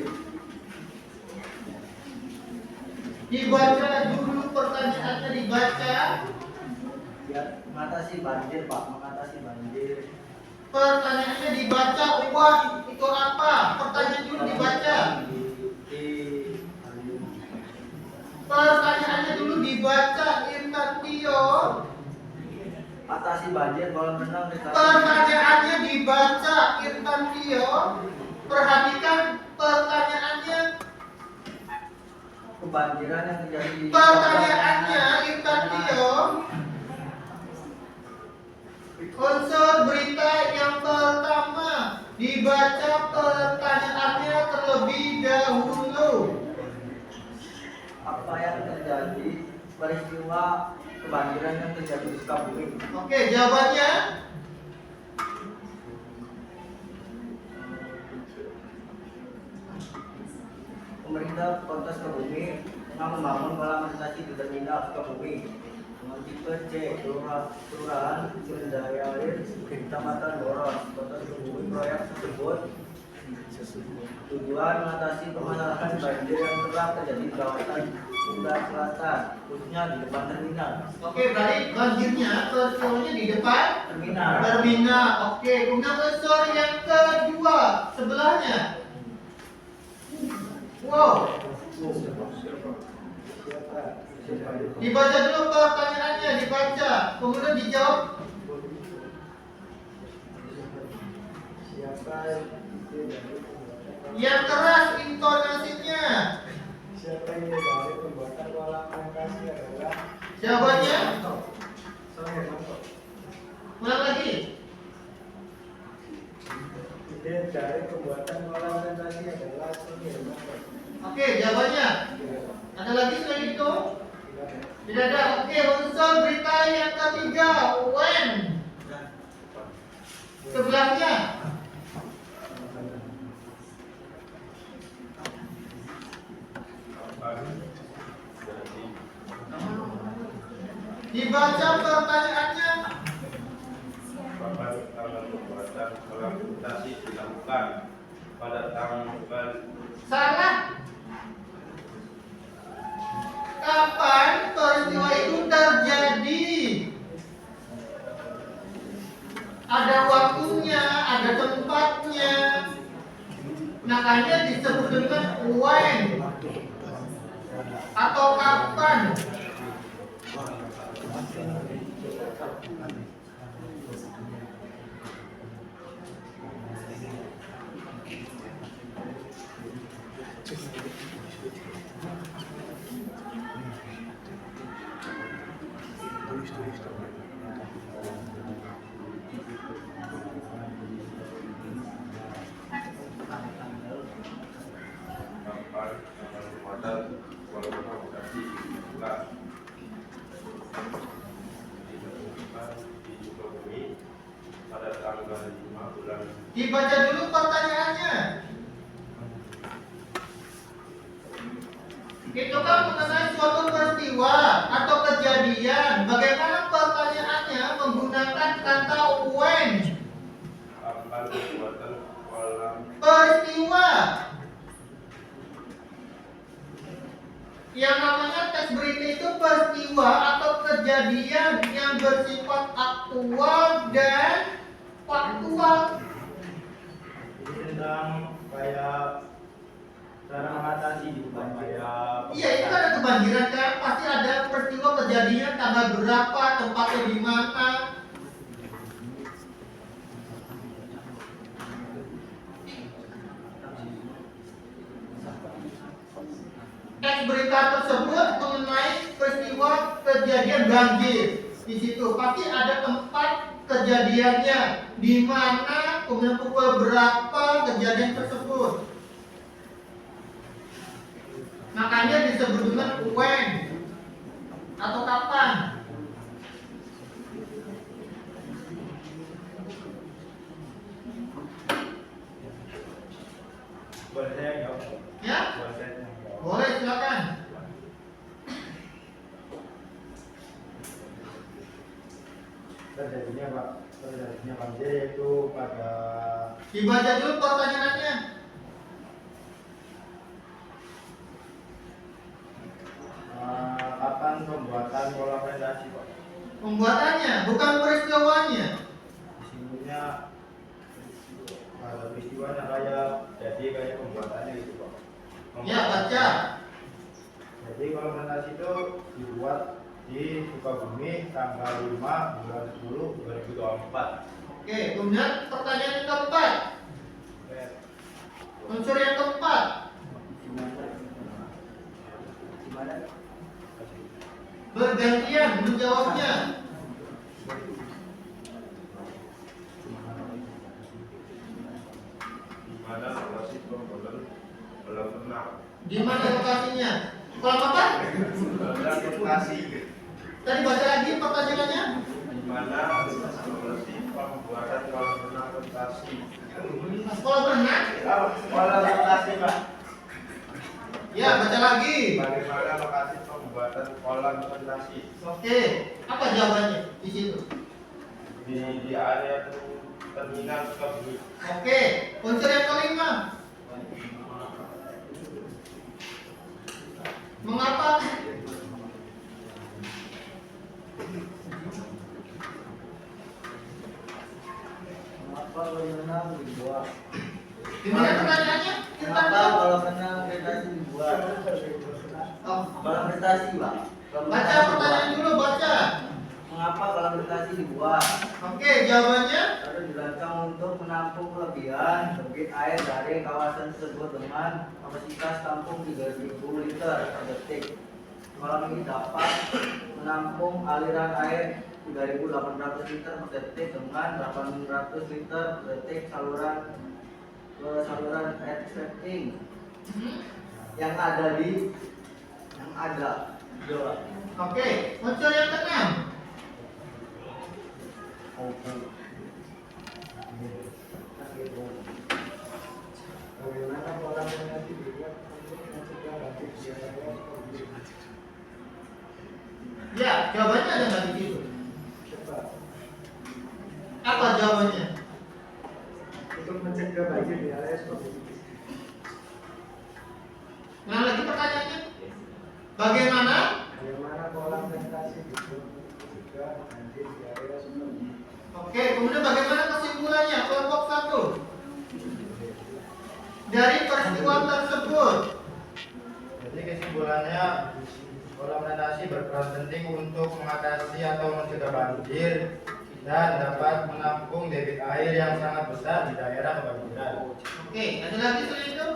Dibaca dulu pertanyaannya, dibaca. Ya, mengatasi banjir, Pak. Mengatasi banjir. Pertanyaannya dibaca, uang itu apa? Pertanyaan dulu dibaca. Pertanyaannya dulu dibaca, Intan Tio. Atasi banjir kolam renang dikasih. Pertanyaannya dibaca, Intan Tio. Perhatikan pertanyaannya. Kebanjiran yang terjadi di Pertanyaannya, Intan Tio. Unsur berita yang pertama, dibaca pertanyaannya terlebih dahulu. apa yang terjadi peristiwa kebanjiran yang terjadi di Sukabumi. Oke, jawabannya. Pemerintah Kota Sukabumi telah membangun kolam renang di terminal Sukabumi dengan tipe C, Kelurahan Sundayalir, Kecamatan Boros, Kota Sukabumi. Proyek tersebut tujuan mengatasi permasalahan banjir yang telah terjadi di kawasan Sunda Selatan, khususnya di depan terminal. Oke, berarti banjirnya peristiwanya di depan Terminal. terminal. Oke, kemudian unsur yang kedua sebelahnya. Wow. Dibaca dulu pertanyaannya, dibaca, kemudian dijawab. Yang keras intonasinya. Siapa yang dari pembuatan kolam renang adalah Jawabannya. Sony Hermanto. Ulang lagi. Ide dari pembuatan kolam renang adalah Sony Hermanto. Oke, jawabannya. Ada lagi selain itu? Tidak ada. Oke, unsur berita yang ketiga, when. Sebelahnya. Dibaca pertanyaannya. Kapan tanggal pembuatan kolam mutasi dilakukan pada tanggal Salah. Kapan peristiwa itu terjadi? Ada waktunya, ada tempatnya. Makanya disebut dengan when atau kapan. kapan tanggal pembuatan kolam mutasi dilakukan di Sukabumi pada tanggal 5 bulan Dibaca dulu pertanyaannya. Itu kan mengenai suatu peristiwa atau kejadian. Bagaimana pertanyaannya menggunakan kata when? kapan pembuatan kolam Peristiwa. Yang namanya teks berita itu peristiwa atau kejadian yang bersifat aktual dan faktual. Ini tentang kayak cara mengatasi bukan kayak Iya, itu ada kebanjiran kan, pasti ada peristiwa kejadian tanggal berapa, tempatnya di mana. Teks berita tersebut mengenai peristiwa kejadian banjir. Di situ pasti ada tempat kejadiannya, di mana, kemudian pukul berapa kejadian tersebut. Makanya disebut dengan when atau kapan. boleh saya jawab? Ya, Boleh saya jawab? boleh silakan. terjadinya banjir yaitu pada Dibaca dulu pertanyaannya. kapan pembuatan kolam retasi, Pak? Pembuatannya, bukan peristiwanya. Sininya ada peristiwanya kayak jadi kayak pembuatannya gitu, Pak. Ya, baca. Jadi kolam retasi itu dibuat di Sukabumi tanggal 5 bulan 10 2024. Oke, kemudian pertanyaan yang keempat. Unsur yang keempat. Bergantian menjawabnya. Di mana lokasi pembuatan kolam renang? Di mana lokasinya? Kolam apa? Lokasi. Tadi baca lagi pertanyaannya. Di mana lokasi pembuatan kolam renang retasi? Kolam renang? Kolam retasi, Pak. Ya, baca lagi. Bagaimana lokasi pembuatan kolam retasi? Oke, apa jawabannya di situ? Di area terminal Sukabumi. Oke, unsur yang kelima. Mengapa? Mengapa kolam renang dibuat? Gimana pertanyaannya? Mengapa kolam renang retasi dibuat? Oh, Kolam retasi, Pak. Kolam baca retasi pertanyaan dibuat. dulu, baca. Mengapa kolam retasi dibuat? Oke, jawabannya. Lalu dirancang untuk menampung kelebihan debit air dari kawasan tersebut dengan kapasitas tampung 3.000 liter per detik. Kolam ini dapat menampung aliran air 3.800 liter per detik dengan 800 liter per detik saluran extracting yang ada Jawa. Oke, unsur yang keenam. Bagaimana kolam retasi dibuat untuk mencegah banjir di area Sukabumi? Ya, jawabannya ada nggak di situ? Cepat. Apa jawabannya? Untuk mencegah banjir di area Sukabumi. Nah, lagi pertanyaannya. Bagaimana? Bagaimana kolam retasi dibuat untuk mencegah banjir di area Sukabumi? Oke, kemudian bagaimana kesimpulannya? Kelompok 1. Dari peristiwa tersebut. Jadi kesimpulannya kolam retasi berperan penting untuk mengatasi atau mencegah banjir dan dapat menampung debit air yang sangat besar di daerah kebanjiran. Oke, ada lagi selain itu?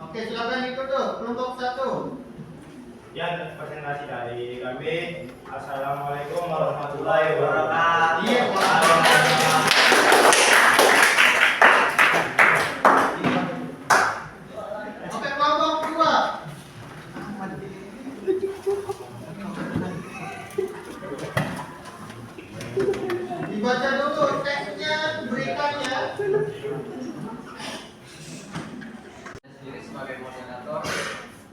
Oke, silakan ditutup. Kelompok 1. Ya, presentasi dari kami. Assalamualaikum warahmatullahi wabarakatuh. Iya, Pak. Oke, kelompok 2. Dibaca dulu teksnya, beritanya. Sendiri sebagai moderator,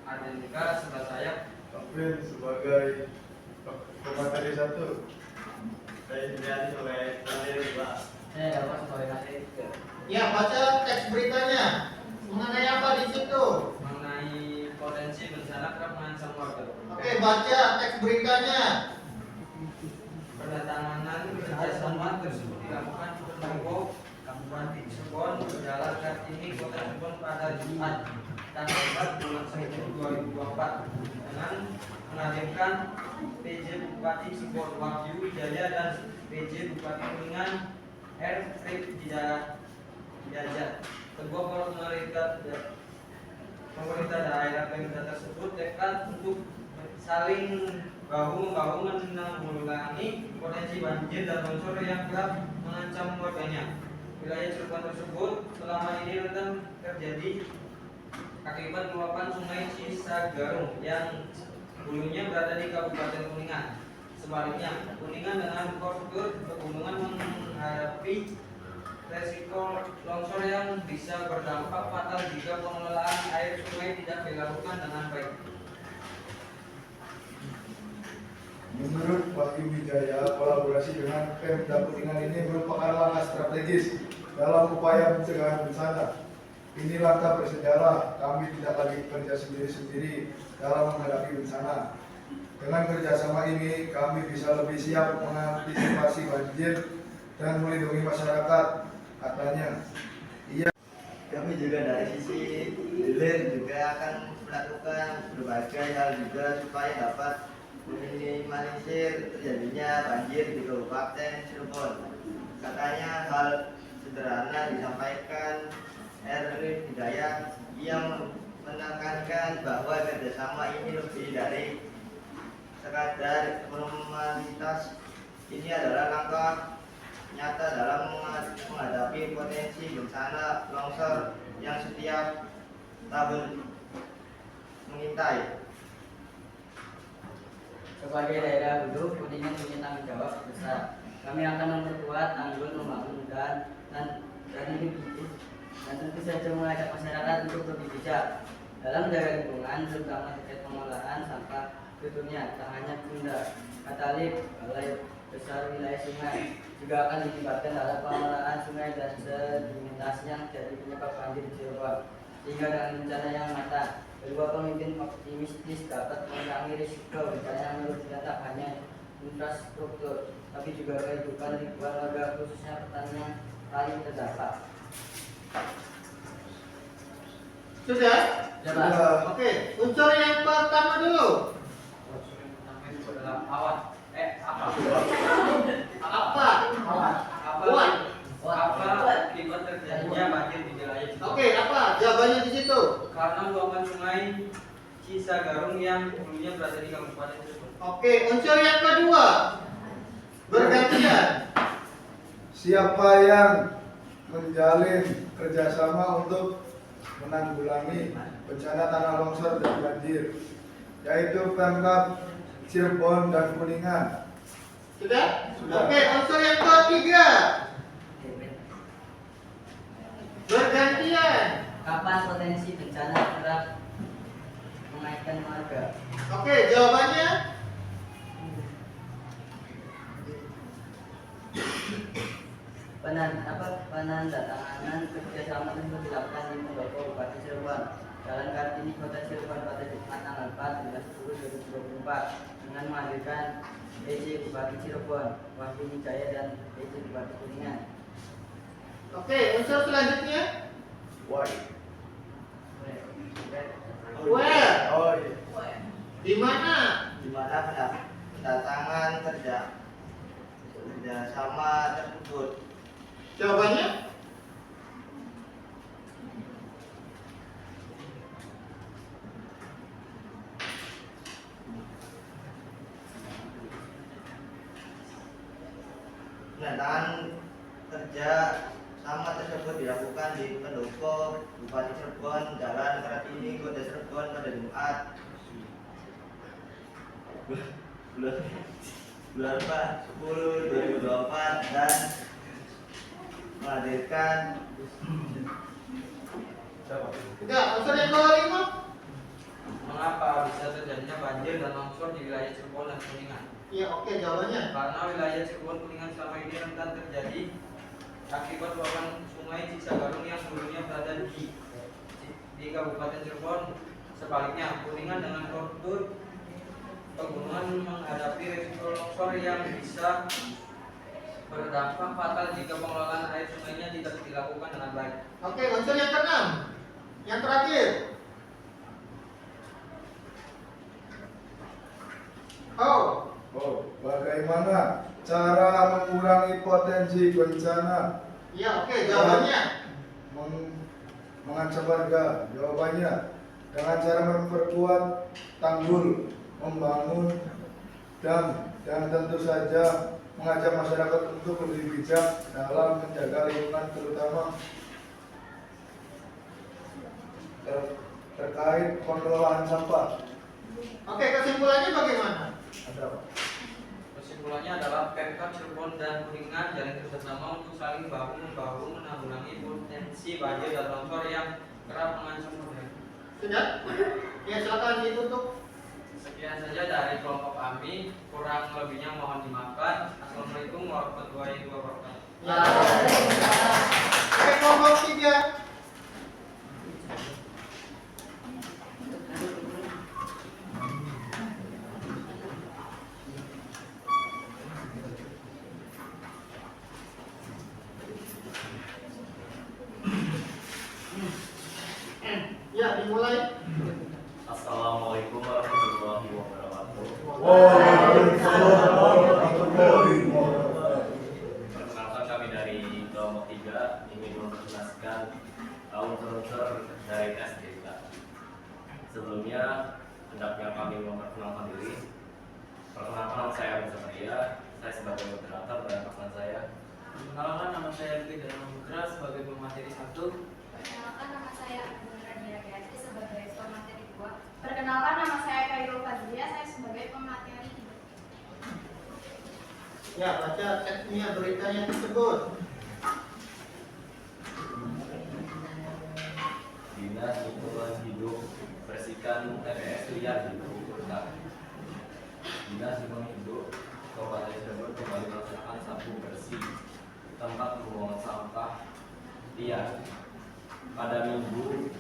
Adenika sebelah saya. April sebagai pemateri 1. Saya Indriani sebagai pemateri 2. Saya dapat sebagai materi Ya, baca teks beritanya. Mengenai apa di situ? mengenai potensi bencana kerap mengancam warga. Oke, baca teks beritanya. Penandatanganan kerjasama tersebut dilakukan di Pendopo, Kabupaten Cirebon, Jalan Kartini, Kota Cirebon pada Jumat tanggal 4 bulan 1 2024 dengan menghadirkan PJ Bupati Cirebon Wahyu Wijaya dan PJ Bupati Kuningan R. Frit Hidayat. Kedua pemerintah daerah pemerintah tersebut tekad untuk saling bahu-membahu menanggulangi potensi banjir dan longsor yang kerap mengancam warganya. Wilayah Cirebon tersebut selama ini rentan terjadi akibat luapan Sungai Cisagarung yang hulunya berada di Kabupaten Kuningan. Sebaliknya, Kuningan dengan pegunungan menghadapi resiko longsor yang bisa berdampak fatal jika pengelolaan air sungai tidak dilakukan dengan baik. Menurut Wahyu Wijaya, kolaborasi dengan Pemda Kuningan ini merupakan langkah strategis dalam upaya pencegahan bencana. Ini langkah bersejarah, kami tidak lagi bekerja sendiri-sendiri dalam menghadapi bencana. Dengan kerjasama ini, kami bisa lebih siap mengantisipasi banjir dan melindungi masyarakat, katanya. Kami juga dari sisi hilir juga akan melakukan berbagai hal juga supaya dapat meminimalisir terjadinya banjir di Kabupaten Cirebon. Katanya hal sederhana disampaikan Erwin Hidayat yang menekankan bahwa kerjasama ini lebih dari sekadar formalitas. Ini adalah langkah nyata dalam menghadapi potensi bencana longsor yang setiap tahun mengintai. Sebagai daerah hulu, Kuningan punya tanggung jawab besar. Kami akan memperkuat tanggul, membangun dan ini bisnis, dan tentu saja mengajak masyarakat untuk lebih bijak dalam menjaga lingkungan, terutama terkait pengolahan sampah tentunya. Tak hanya Bunda Katolik, Balai Besar Wilayah Sungai juga akan dilibatkan dalam pengolahan sungai dan sedimentasinya jadi penyebab banjir di Cirebon. Sehingga dengan rencana yang matang, kedua pemimpin optimistis dapat mengurangi risiko bencana yang merugikan tak hanya infrastruktur, tapi juga kehidupan ribuan warga khususnya petani yang paling terdampak. Sudah? Sudah. Oke, unsur yang pertama dulu. Apa akibat terjadinya banjir di wilayah Cirebon? Oke, apa? Jawabannya di situ. Karena luapan sungai Cisagarung yang dulunya berada di Kabupaten Cirebon. Oke, unsur yang kedua. Bergantian. Siapa yang menjalin kerjasama untuk menanggulangi bencana tanah longsor dan banjir, yaitu Pemkab Cirebon dan Kuningan. Sudah? Sudah. Oke, unsur yang ketiga. Bergantian. Kapan potensi bencana kerap menaikkan warga? Oke, jawabannya. Penandatanganan kerjasama tersebut dilakukan di Pendopo Bupati Cirebon, Jalan Kartini, Kota Cirebon pada Jumat tanggal 4 bulan 10 2024 dengan menghadirkan PJ Bupati Cirebon, Wahyu Wijaya dan PJ Bupati Kuningan. Oke, unsur selanjutnya. Why? Where? Oh iya. Di mana? Di mana kedatangan kerjasama tersebut. Jawabannya. Pendatangan kerja sama tersebut dilakukan di Pendopo Bupati Cirebon, Jalan Kartini, Kota Cirebon pada Jumat bulan 10 2024 dan menghadirkan Enggak, unsur yang kelima. Mengapa bisa terjadinya banjir dan longsor di wilayah Cirebon dan Kuningan? Ya, oke, jawabannya. Karena wilayah Cirebon Kuningan selama ini rentan terjadi akibat luapan sungai Cisagarung yang dulunya berada di Kabupaten Cirebon. Sebaliknya, Kuningan dengan kontur pegunungan menghadapi risiko longsor yang bisa berdampak fatal jika pengelolaan air sungainya tidak dilakukan dengan baik. Oke, unsur yang keenam. Yang terakhir. Bagaimana cara mengurangi potensi bencana Ya, oke, jawabannya. mengancam warga? Jawabannya dengan cara memperkuat tanggul, membangun dam, dan tentu saja mengajak masyarakat untuk lebih bijak dalam menjaga lingkungan, terutama terkait pengelolaan sampah. Oke, kesimpulannya bagaimana? Ada apa? Kesimpulannya adalah Pemkab Cirebon dan Kuningan jalin kerjasama untuk saling bahu-membahu menanggulangi potensi banjir dan longsor yang kerap mengancam warga. Sudah? Ya, silakan ditutup. Sekian saja dari kelompok kami, kurang lebihnya mohon dimaafkan. Assalamualaikum warahmatullahi wabarakatuh. Oke, kelompok 3. Ya, dimulai. Assalamualaikum warahmatullahi wabarakatuh. Perkenalkan kami dari kelompok 3 ingin memperkenalkan unsur-unsur dari SDK. Sebelumnya, hendaknya kami memperkenalkan diri. Perkenalkan saya Musa Maria, saya sebagai moderator dan rekan saya. Perkenalkan nama saya Riki dan Putra sebagai pemateri 1. Perkenalkan nama saya Agung Radiati sebagai pemateri 2. Perkenalkan nama saya Khairul Fazlia, saya sebagai pemateri 3. Ya, baca teksnya beritanya tersebut. Dinas Lingkungan Hidup bersihkan TPS liar di Luwu Kota. Dinas Lingkungan Hidup Kabupaten Cirebon kembali melaksanakan sapu bersih tempat pembuangan sampah liar pada Minggu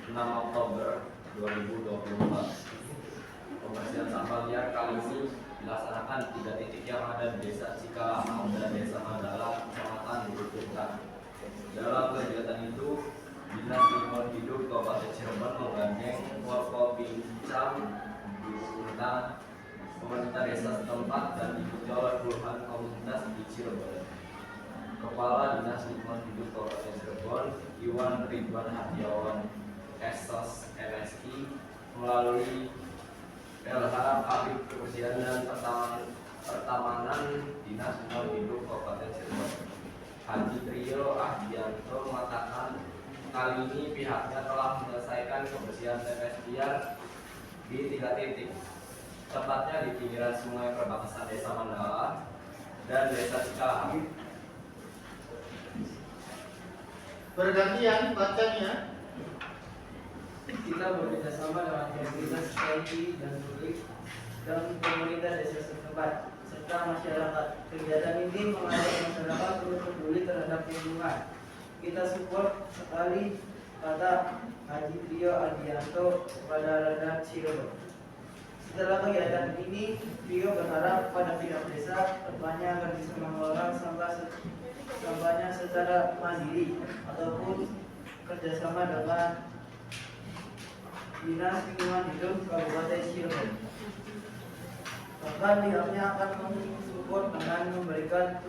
6 Oktober 2024. Pembersihan sampah liar kali ini dilaksanakan di 3 titik yang ada di Desa Cikalaham dan Desa Mandala, Kecamatan Luwu Kota. Dalam kegiatan itu, Dinas Lingkungan Hidup Kabupaten Cirebon menggandeng Forkopincam, pemerintah desa setempat dan diikuti oleh puluhan komunitas di Cirebon. Kepala Dinas Lingkungan Hidup Kabupaten Cirebon, Iwan Ridwan Hadiawan, Esos MSI, melalui LH Kabid Kebersihan dan Pertamanan Dinas Lingkungan Hidup Kabupaten Cirebon, Haji Trio Ahdianto mengatakan kali ini pihaknya telah menyelesaikan kebersihan TPS liar di 3 titik, tepatnya di pinggiran sungai perbatasan Desa Mandala dan Desa Cikalaham. Bergantian bacanya. Kita bekerjasama dengan komunitas TNI dan publik dan pemerintah desa setempat serta masyarakat. Kegiatan ini mengajak masyarakat untuk peduli terhadap lingkungan. Kita support sekali, kata Haji Trio Adianto kepada Radar Cirebon. Setelah kegiatan ini, Trio berharap pada pihak desa kedepannya agar bisa mengelola sampahnya secara mandiri ataupun kerjasama dengan Dinas Lingkungan Hidup Kabupaten Cirebon. Bahkan pihaknya akan mensupport dengan memberikan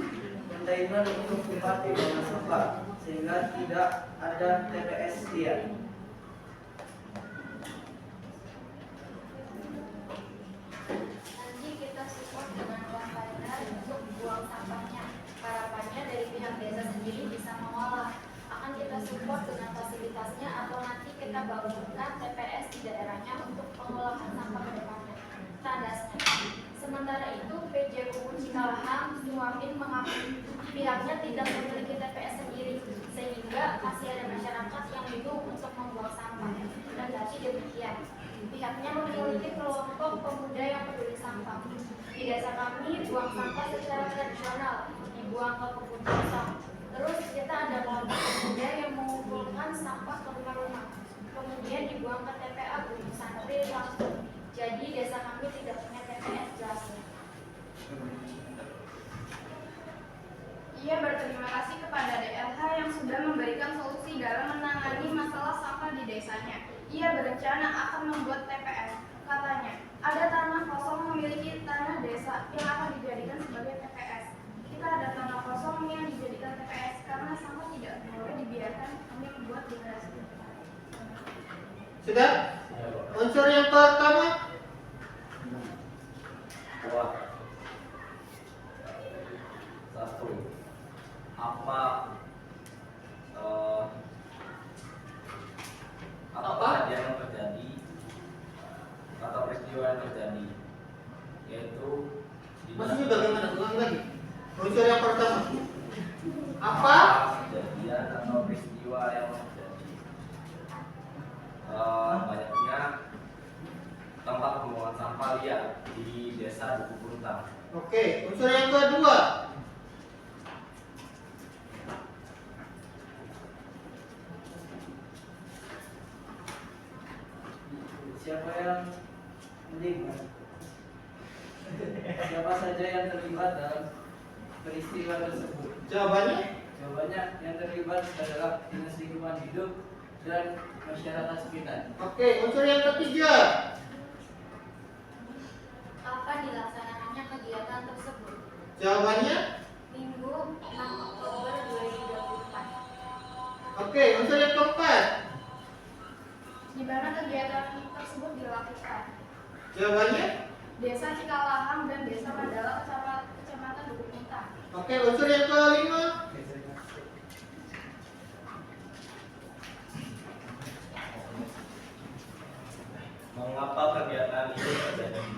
kontainer untuk tempat pembuangan sampah sehingga tidak ada TPS liar. Nanti kita support dengan kontainer untuk buang sampahnya. Harapannya dari pihak desa sendiri bisa mengolah. Akan kita support dengan fasilitasnya atau nanti kita bangunkan TPS di daerahnya untuk pengolahan sampah ke depannya. Tandasnya. Sementara itu, PJ Luwu Cikalaham Suamin mengakui pihaknya tidak memiliki TPS sendiri, sehingga masih ada masyarakat yang bingung untuk membuang sampah. Dan tadi demikian, pihaknya memiliki kelompok pemuda yang peduli sampah. Di desa kami, buang sampah secara tradisional, dibuang ke kebun kosong. Terus kita ada kelompok pemuda yang mengumpulkan sampah ke rumah-rumah, kemudian dibuang ke TPA Gunung Santri langsung. Jadi desa kami tidak punya TPS jelasnya. Ia berterima kasih kepada DLH yang sudah memberikan solusi dalam menangani masalah sampah di desanya. Ia berencana akan membuat TPS. Katanya, ada tanah kosong memiliki tanah desa yang akan dijadikan sebagai TPS. Kita ada tanah kosong yang dijadikan TPS karena sampah tidak boleh dibiarkan kami membuat generasi. Sudah? Unsur yang pertama. Wah. 1. Apa kejadian yang terjadi atau peristiwa yang terjadi, yaitu Maksudnya bagaimana? Ulang lagi. Unsur yang pertama. Apa? kejadian atau peristiwa yang terjadi. Banyaknya tempat pembuangan Alia di Desa Duku Puntang. Oke, unsur yang kedua. Siapa yang terlibat? Siapa saja yang terlibat dalam peristiwa tersebut? Jawabannya? Jawabannya yang terlibat adalah Dinas Lingkungan Hidup dan masyarakat sekitar. Oke, unsur yang ketiga. Kapan dilaksanakannya kegiatan tersebut? Jawabannya? Minggu 6 Oktober 2024. Oke, unsur yang keempat. Di mana kegiatan tersebut dilakukan? Jawabannya? Desa Cikalahang dan Desa Mandala, Kecamatan Duku Puntang. Oke, unsur yang kelima. Mengapa kegiatan ini terjadi?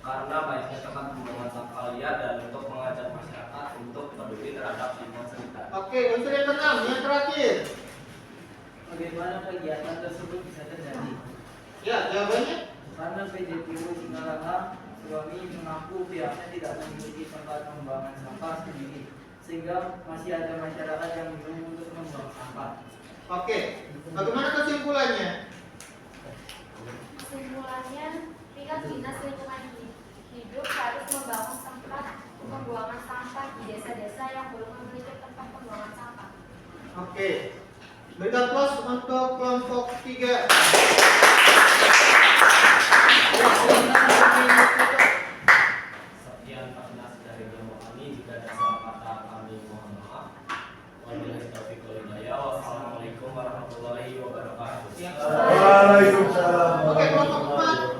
Karena banyaknya tempat pembuangan sampah liar dan untuk mengajak masyarakat untuk peduli terhadap lingkungan sekitar. Oke, unsur yang keenam, yang terakhir. Bagaimana kegiatan tersebut bisa terjadi? Ya, jawabannya? Karena PJPU Cikalahang suami mengaku pihaknya tidak memiliki tempat pembuangan sampah sendiri, sehingga masih ada masyarakat yang bingung untuk membuang sampah. Oke, bagaimana kesimpulannya? Kesimpulannya, pihak Dinas Lingkungan Hidup harus membangun tempat pembuangan sampah di desa-desa yang belum memiliki tempat pembuangan sampah. Oke, beri aplaus untuk kelompok 3. Sekian Pak dari kelompok kami. Jika ada salah kata kami mohon maaf. Wabillahi taufiq wal hidayah. Wassalamualaikum warahmatullahi wabarakatuh. Waalaikumsalam. Oke, kelompok 4.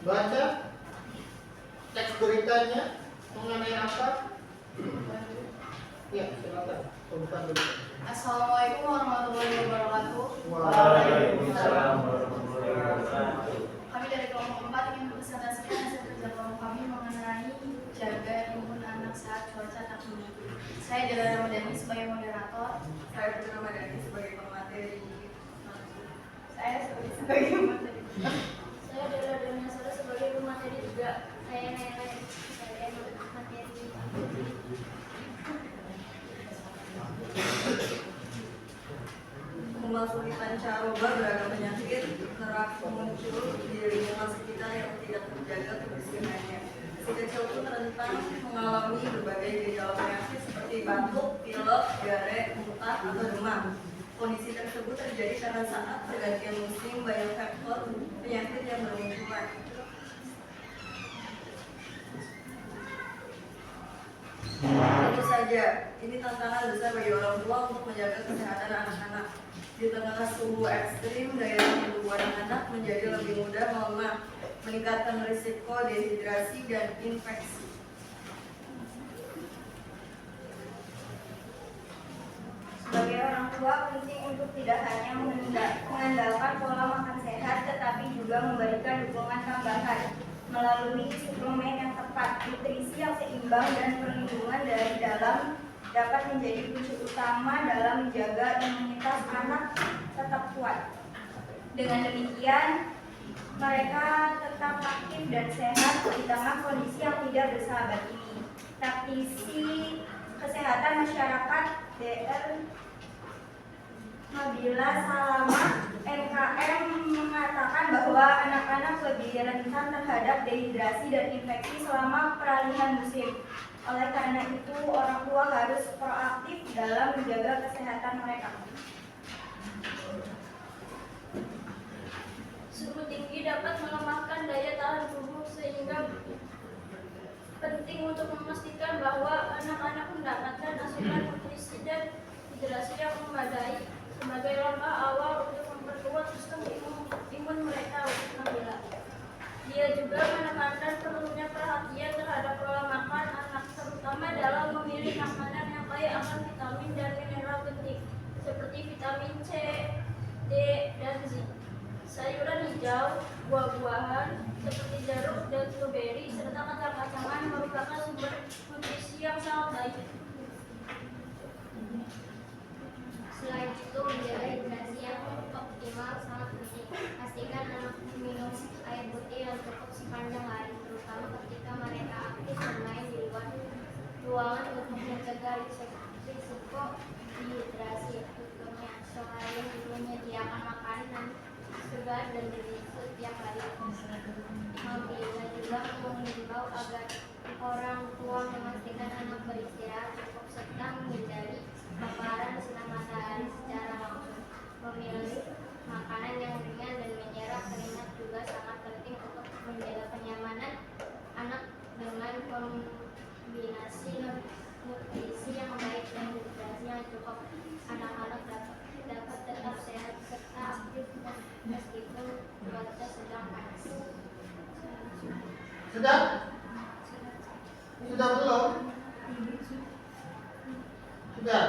Baca teks beritanya mengenai apa? Ya, silakan. Bukan dulu. Assalamualaikum warahmatullahi wabarakatuh. Waalaikumsalam warahmatullahi wabarakatuh. Kami dari kelompok 4 ingin mempresentasikan hasil kerja kelompok kami mengenai jaga imun anak saat cuaca tak mendukung. Saya Dela Ramadhani sebagai moderator. Saya Dela Ramadhani sebagai pemateri. Saya sebagai pemateri. Saya adalah Daniasara sebagai pemateri juga. Saya Nele sebagai materi. Memasuki pancaroba beragam penyakit kerap muncul di lingkungan sekitar yang tidak terjaga kebersihannya. Si kecil pun rentan mengalami berbagai gejala penyakit seperti batuk, pilek, diare, muntah, atau demam. Kondisi tersebut terjadi karena saat pergantian musim banyak faktor penyakit yang bermunculan. Tentu saja, ini tantangan besar bagi orang tua untuk menjaga kesehatan anak-anak. Di tengah suhu ekstrim, daya tahan tubuh anak menjadi lebih mudah melemah, meningkatkan risiko dehidrasi dan infeksi. Sebagai orang tua, penting untuk tidak hanya mengandalkan pola makan sehat, tetapi juga memberikan dukungan tambahan melalui suplemen yang tepat, nutrisi yang seimbang, dan perlindungan dari dalam dapat menjadi kunci utama dalam menjaga imunitas anak tetap kuat. Dengan demikian, mereka tetap aktif dan sehat di tengah kondisi yang tidak bersahabat ini. Praktisi Kesehatan Masyarakat DR Nabila Salamah MKM mengatakan bahwa anak-anak lebih rentan terhadap dehidrasi dan infeksi selama peralihan musim. Oleh karena itu, orang tua harus proaktif dalam menjaga kesehatan mereka. Suhu tinggi dapat melemahkan daya tahan tubuh sehingga penting untuk memastikan bahwa anak-anak mendapatkan asupan nutrisi dan hidrasi yang memadai sebagai langkah awal untuk memperkuat sistem imun mereka. Nabila. Dia juga menekankan perlunya perhatian terhadap pola makan anak, terutama dalam memilih makanan yang kaya akan vitamin dan mineral penting seperti vitamin C, D, dan Z. Sayuran hijau, atau buah-buahan seperti jeruk dan stroberi serta kacang-kacangan merupakan sumber nutrisi yang sangat baik. Selain itu, menjaga hidrasi yang optimal sangat penting. Pastikan anak minum air putih yang cukup sepanjang hari, terutama ketika mereka aktif bermain di luar ruangan untuk mencegah risiko dehidrasi. Berikutnya, selain menyediakan makanan segar dan bergizi setiap hari, Mabila juga mengimbau agar orang tua memastikan anak beristirahat cukup serta menghindari paparan sinar matahari secara langsung. Memilih makanan yang ringan dan menyerap keringat juga sangat penting untuk menjaga kenyamanan anak dengan kombinasi nutrisi yang baik dan hidrasi yang cukup. Anak-anak dapat tetap sehat serta aktif meskipun cuaca sedang panas. Sudah? Sudah belum? Sudah.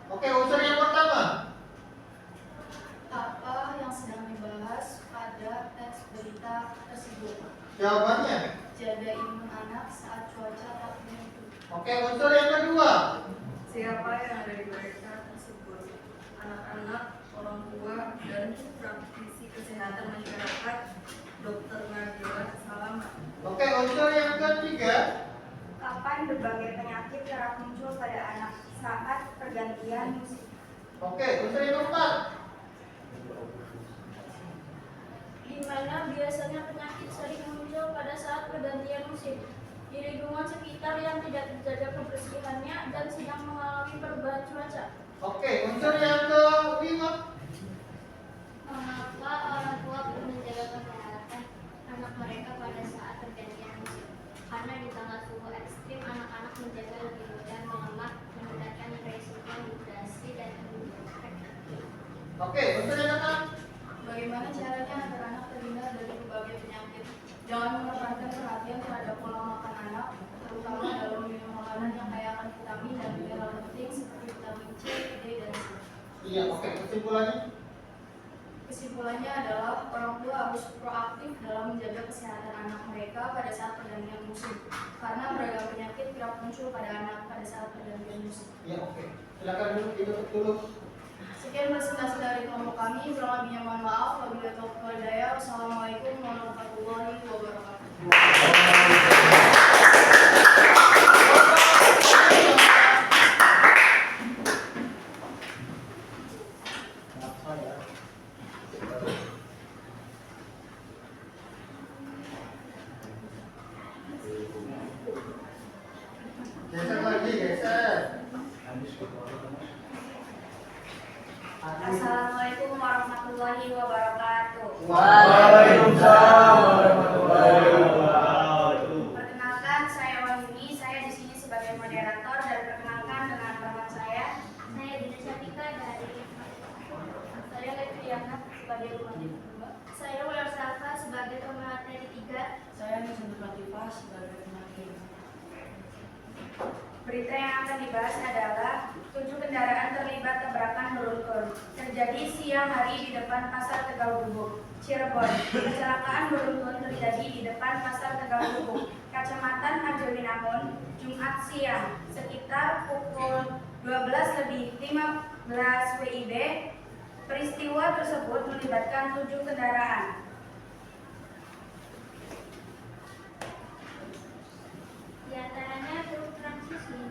Oke, unsur yang pertama. Apa yang sedang dibahas pada teks berita tersebut? Jawabannya. Jaga imun anak saat cuaca tak menentu. Oke, unsur yang kedua. Siapa yang ada di berita tersebut? Anak-anak, orang tua, dan praktisi kesehatan masyarakat, Dr. Nabila Salamat. Oke, unsur yang ketiga. Kapan berbagai penyakit kerap muncul pada anak saat pergantian musim? Oke, unsur yang keempat. Di mana biasanya penyakit sering muncul pada saat pergantian musim? Di lingkungan sekitar yang tidak terjaga kebersihannya dan sedang mengalami perubahan cuaca. Oke, unsur yang kelima. Mengapa orang tua perlu menjaga kesehatan anak mereka pada saat pergantian musim? Karena di tengah suhu ekstrim, anak-anak menjaga lebih mudah melemah, meningkatkan risiko dehidrasi dan infeksi. Oke, unsur yang keenam. Bagaimana caranya agar anak terhindar dari berbagai penyakit? Jangan menekankan perhatian terhadap pola makan anak, terutama dalam minum makanan yang kaya akan vitamin dan mineral penting seperti vitamin C, D, dan C. Iya, oke. Kesimpulannya. Kesimpulannya adalah orang tua harus proaktif dalam menjaga kesehatan anak mereka pada saat pergantian musim, karena beragam penyakit kerap muncul pada anak pada saat pergantian musim. Iya, oke. Silakan dulu ditutup dulu. Sekian presentasi dari kelompok kami. Kurang lebihnya mohon maaf. Wabillahi taufiq wal hidayah. Wassalamualaikum warahmatullahi wabarakatuh. Geser lagi, geser. Assalamualaikum warahmatullahi wabarakatuh. Waalaikumsalam warahmatullahi wabarakatuh. Perkenalkan, saya Wahyuni. Saya di sini sebagai moderator dan perkenalkan dengan teman saya. Saya Dina Syafika dari Saya Letriana sebagai pemateri kedua. Saya Wulan Salva sebagai pemateri 3. Saya Nusantara Latifah sebagai pemateri. Berita yang akan dibahas adalah 7 kendaraan terlibat tabrakan beruntun. Terjadi siang hari di depan Pasar Tegal Gubuk, Cirebon. Kecelakaan beruntun terjadi di depan Pasar Tegal Gubuk, Kecamatan Arjawinangun, Jumat siang, sekitar pukul 12:15 WIB. Peristiwa tersebut melibatkan 7 kendaraan. Di antaranya truk transisi,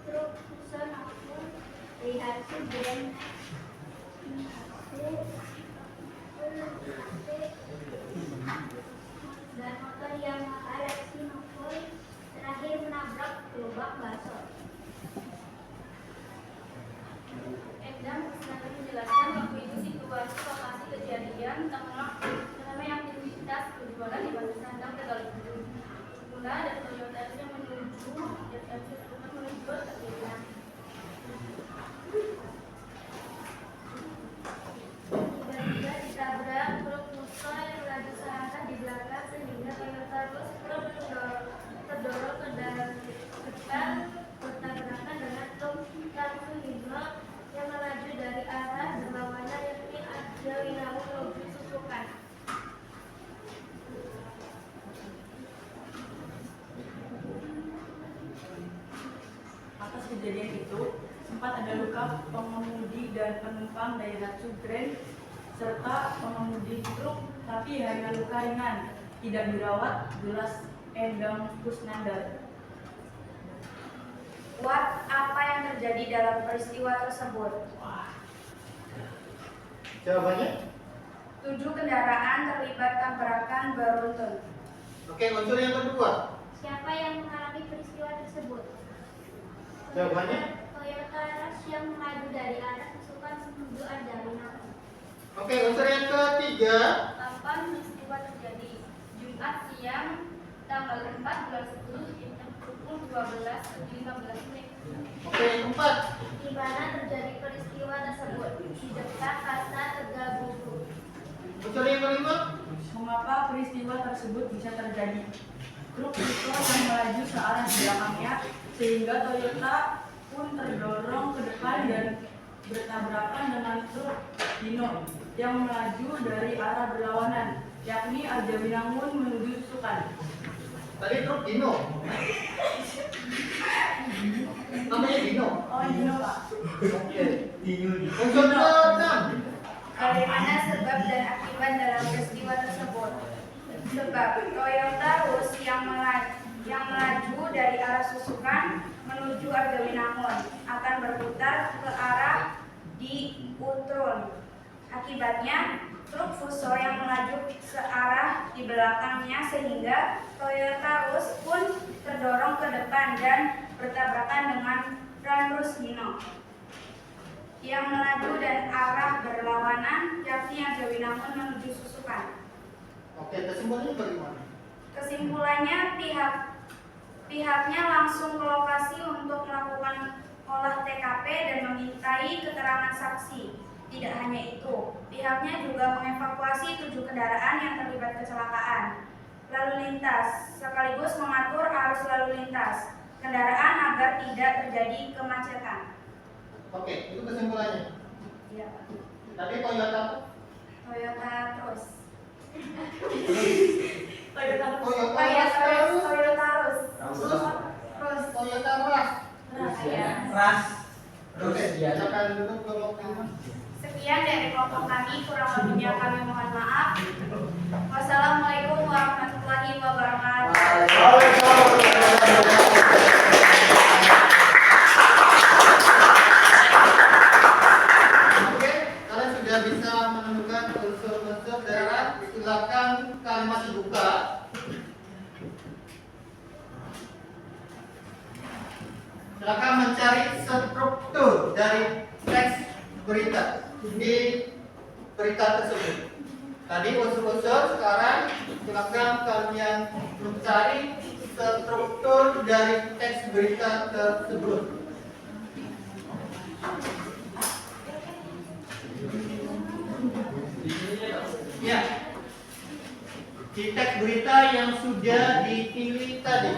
truk Tucson maupun Daihatsu Grand dan motor Yamaha Rexy maupun terakhir menabrak lubang bakso. Edam sedang menjelaskan waktu itu situasi lokasi kejadian tengah ramai aktivitas berjualan di Pasar Sandang Tegal Gubuk. Guna dan Toyota yang menuju terlibat. Tiba-tiba ditabrak truk Tucson yang melaju searah di belakang sehingga Toyota terus terdorong ke depan lengkap pengemudi dan penumpang Daihatsu Grand serta pengemudi truk tapi hanya luka ringan, tidak dirawat, jelas Endang Kusnandar. What apa yang terjadi dalam peristiwa tersebut? Jawabannya? 7 kendaraan terlibat tabrakan beruntun. Oke, unsur yang kedua. Siapa yang mengalami peristiwa tersebut? Jawabannya? Toyota Rush yang melaju dari arah susukan menuju Arjuna. Oke, unsur yang ketiga. Kapan peristiwa terjadi? Jumat siang tanggal 4 bulan 10 jam pukul 12:15 menit. Oke, yang keempat. Di mana terjadi peristiwa tersebut? Di dekat pasar Tegabuku. Unsur yang kelima. Mengapa peristiwa tersebut bisa terjadi? Truk itu yang melaju searah di belakangnya sehingga Toyota pun terdorong ke depan dan bertabrakan dengan truk Dino yang melaju dari arah berlawanan, yakni Arjawinangun menuju Susukan. Tadi truk Dino. Namanya Dino. Oh, Dino, Pak. Oke. Unsur ke-6. Bagaimana sebab dan akibat dalam peristiwa tersebut? Sebab Toyota Rush yang melaju dari arah Susukan menuju Arjawinangun akan berputar ke arah di Utrun. Akibatnya truk Fuso yang melaju searah di belakangnya sehingga Toyota Rush pun terdorong ke depan dan bertabrakan dengan Rush Dino yang melaju dan arah berlawanan, yakni Arjawinangun menuju Susukan. Oke, kesimpulannya bagaimana? Kesimpulannya pihaknya langsung ke lokasi untuk melakukan olah TKP dan memintai keterangan saksi. Tidak hanya itu, pihaknya juga mengevakuasi 7 kendaraan yang terlibat kecelakaan lalu lintas, sekaligus mengatur arus lalu lintas kendaraan agar tidak terjadi kemacetan. Oke, itu kesimpulannya. Iya, Pak. Tadi Toyota. Toyota terus. Toyota Terus. Toyota Rush. Ras. Oke, silakan duduk kelompok 5. Sekian dari kelompok kami, kurang lebihnya kami mohon maaf. Wassalamualaikum warahmatullahi wabarakatuh. Oke, kalian sudah bisa menemukan unsur-unsur dari silakan kalimat dibuka. Silakan mencari struktur dari teks berita di berita tersebut. Tadi unsur-unsur, sekarang silakan kalian mencari struktur dari teks berita tersebut. Ya, di teks berita yang sudah dipilih tadi.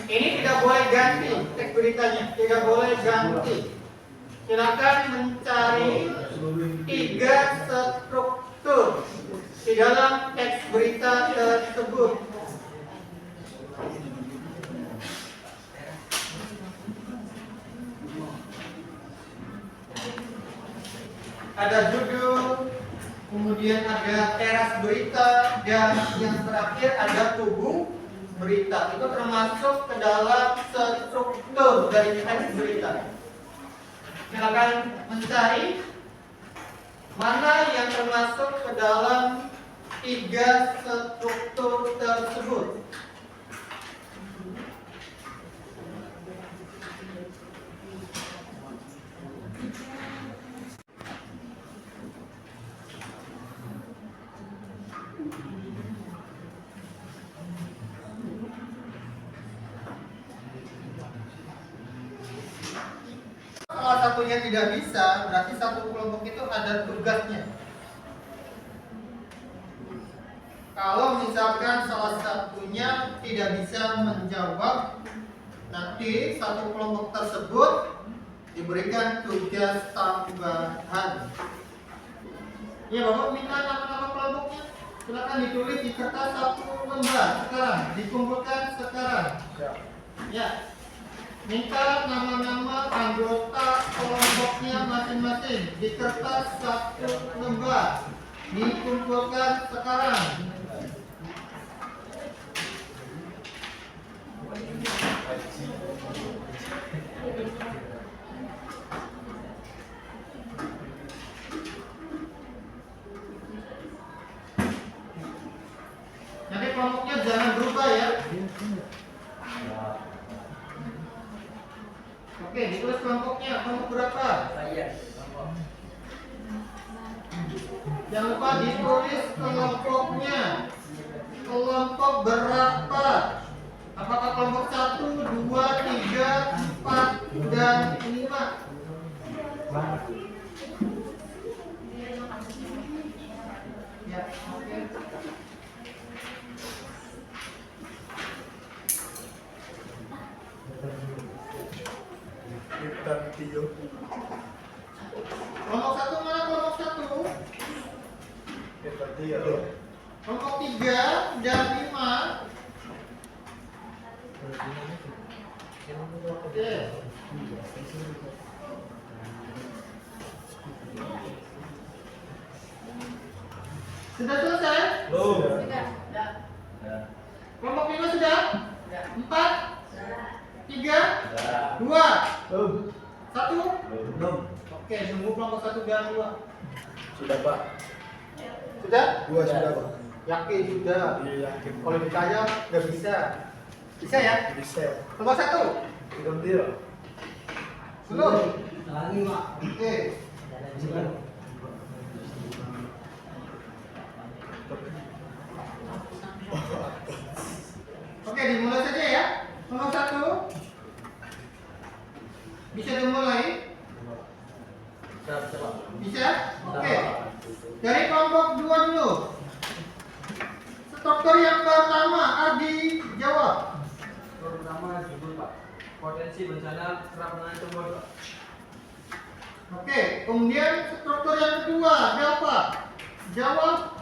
Ini tidak boleh ganti teks beritanya, tidak boleh ganti. Silakan mencari 3 struktur di dalam teks berita tersebut. Ada judul, kemudian ada teras berita, dan yang terakhir ada tubuh berita. Itu termasuk ke dalam struktur dari teks berita. Silakan mencari mana yang termasuk ke dalam 3 struktur tersebut. Salah satunya tidak bisa, berarti satu kelompok itu ada tugasnya. Kalau misalkan salah satunya tidak bisa menjawab, nanti satu kelompok tersebut diberikan tugas tambahan. Ya, Bapak minta nama-nama kelompoknya. Silakan ditulis di kertas 1 lembar sekarang, dikumpulkan sekarang. Ya. Minta nama-nama anggota kelompoknya masing-masing di kertas 1 lembar. Dikumpulkan sekarang. Nanti kelompoknya jangan berubah ya. Oke, ditulis kelompoknya. Kelompok berapa? Jangan lupa ditulis kelompoknya. Kelompok berapa? Apakah kelompok 1, 2, 3, 4, dan 5? Ya, oke. Kelompok 1 mana kelompok 1? Kelompok 3 dan 5. Oke. Sudah selesai? Belum. Sudah. Kelompok 5 sudah? 4? 3? 2? 1? Belum. Oke, nunggu kelompok 1 dan 2. Sudah, Pak. Sudah? 2 sudah, Pak. Yakin sudah? Iya, yakin. Kalau ditanya nggak bisa. Bisa ya? Bisa. Kelompok 1? Belum dia. Belum? Lagi, Pak. Oke. Oke, dimulai saja ya. Kelompok 1 bisa dimulai? Bisa? Oke. Dari kelompok 2 dulu. Struktur yang pertama, Ardi jawab. Pertama judul Pak, potensi bencana kerap mengancam Pak. Oke, kemudian struktur yang kedua, Delta. Jawab.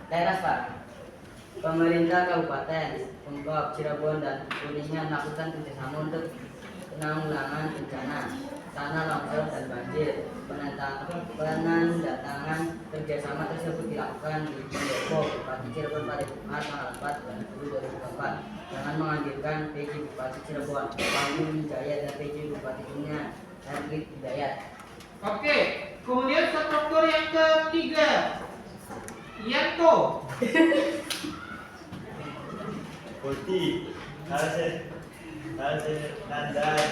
Teras, Pak. Pemerintah Kabupaten, Pemkab Cirebon dan Kuningan melakukan kerjasama untuk penanggulangan bencana tanah longsor dan banjir. Penandatangan kerjasama tersebut dilakukan di Pendopo, Bupati Cirebon pada Jumat tanggal 4 bulan 10 2024 dengan menghadirkan PJ Bupati Cirebon, Pandu Wijaya dan PJ Bupati Kuningan, Erwin Hidayat. Oke, kemudian struktur yang ketiga, Yanto. Putih. Harus nandai.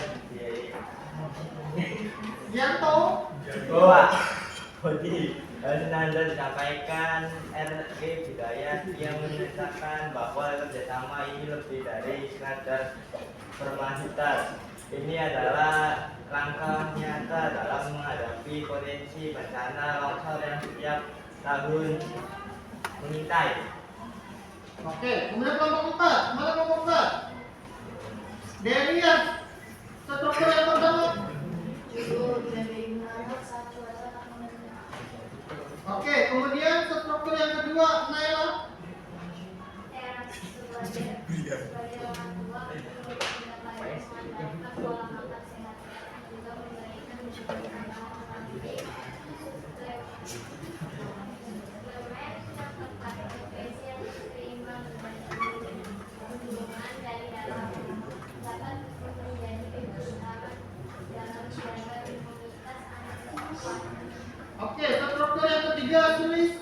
Yanto. Pak. Putih. Harus nandai disampaikan RG Hidayat yang menyatakan bahwa kerjasama ini lebih dari sekadar formalitas. Ini adalah langkah nyata dalam menghadapi potensi bencana longsor yang setiap tahun mengintai. Oke, kemudian kelompok 4. Mana kelompok 4? Delian. Struktur yang pertama. Oke, kemudian struktur yang kedua, Naila. Oke, struktur yang ketiga, tulis.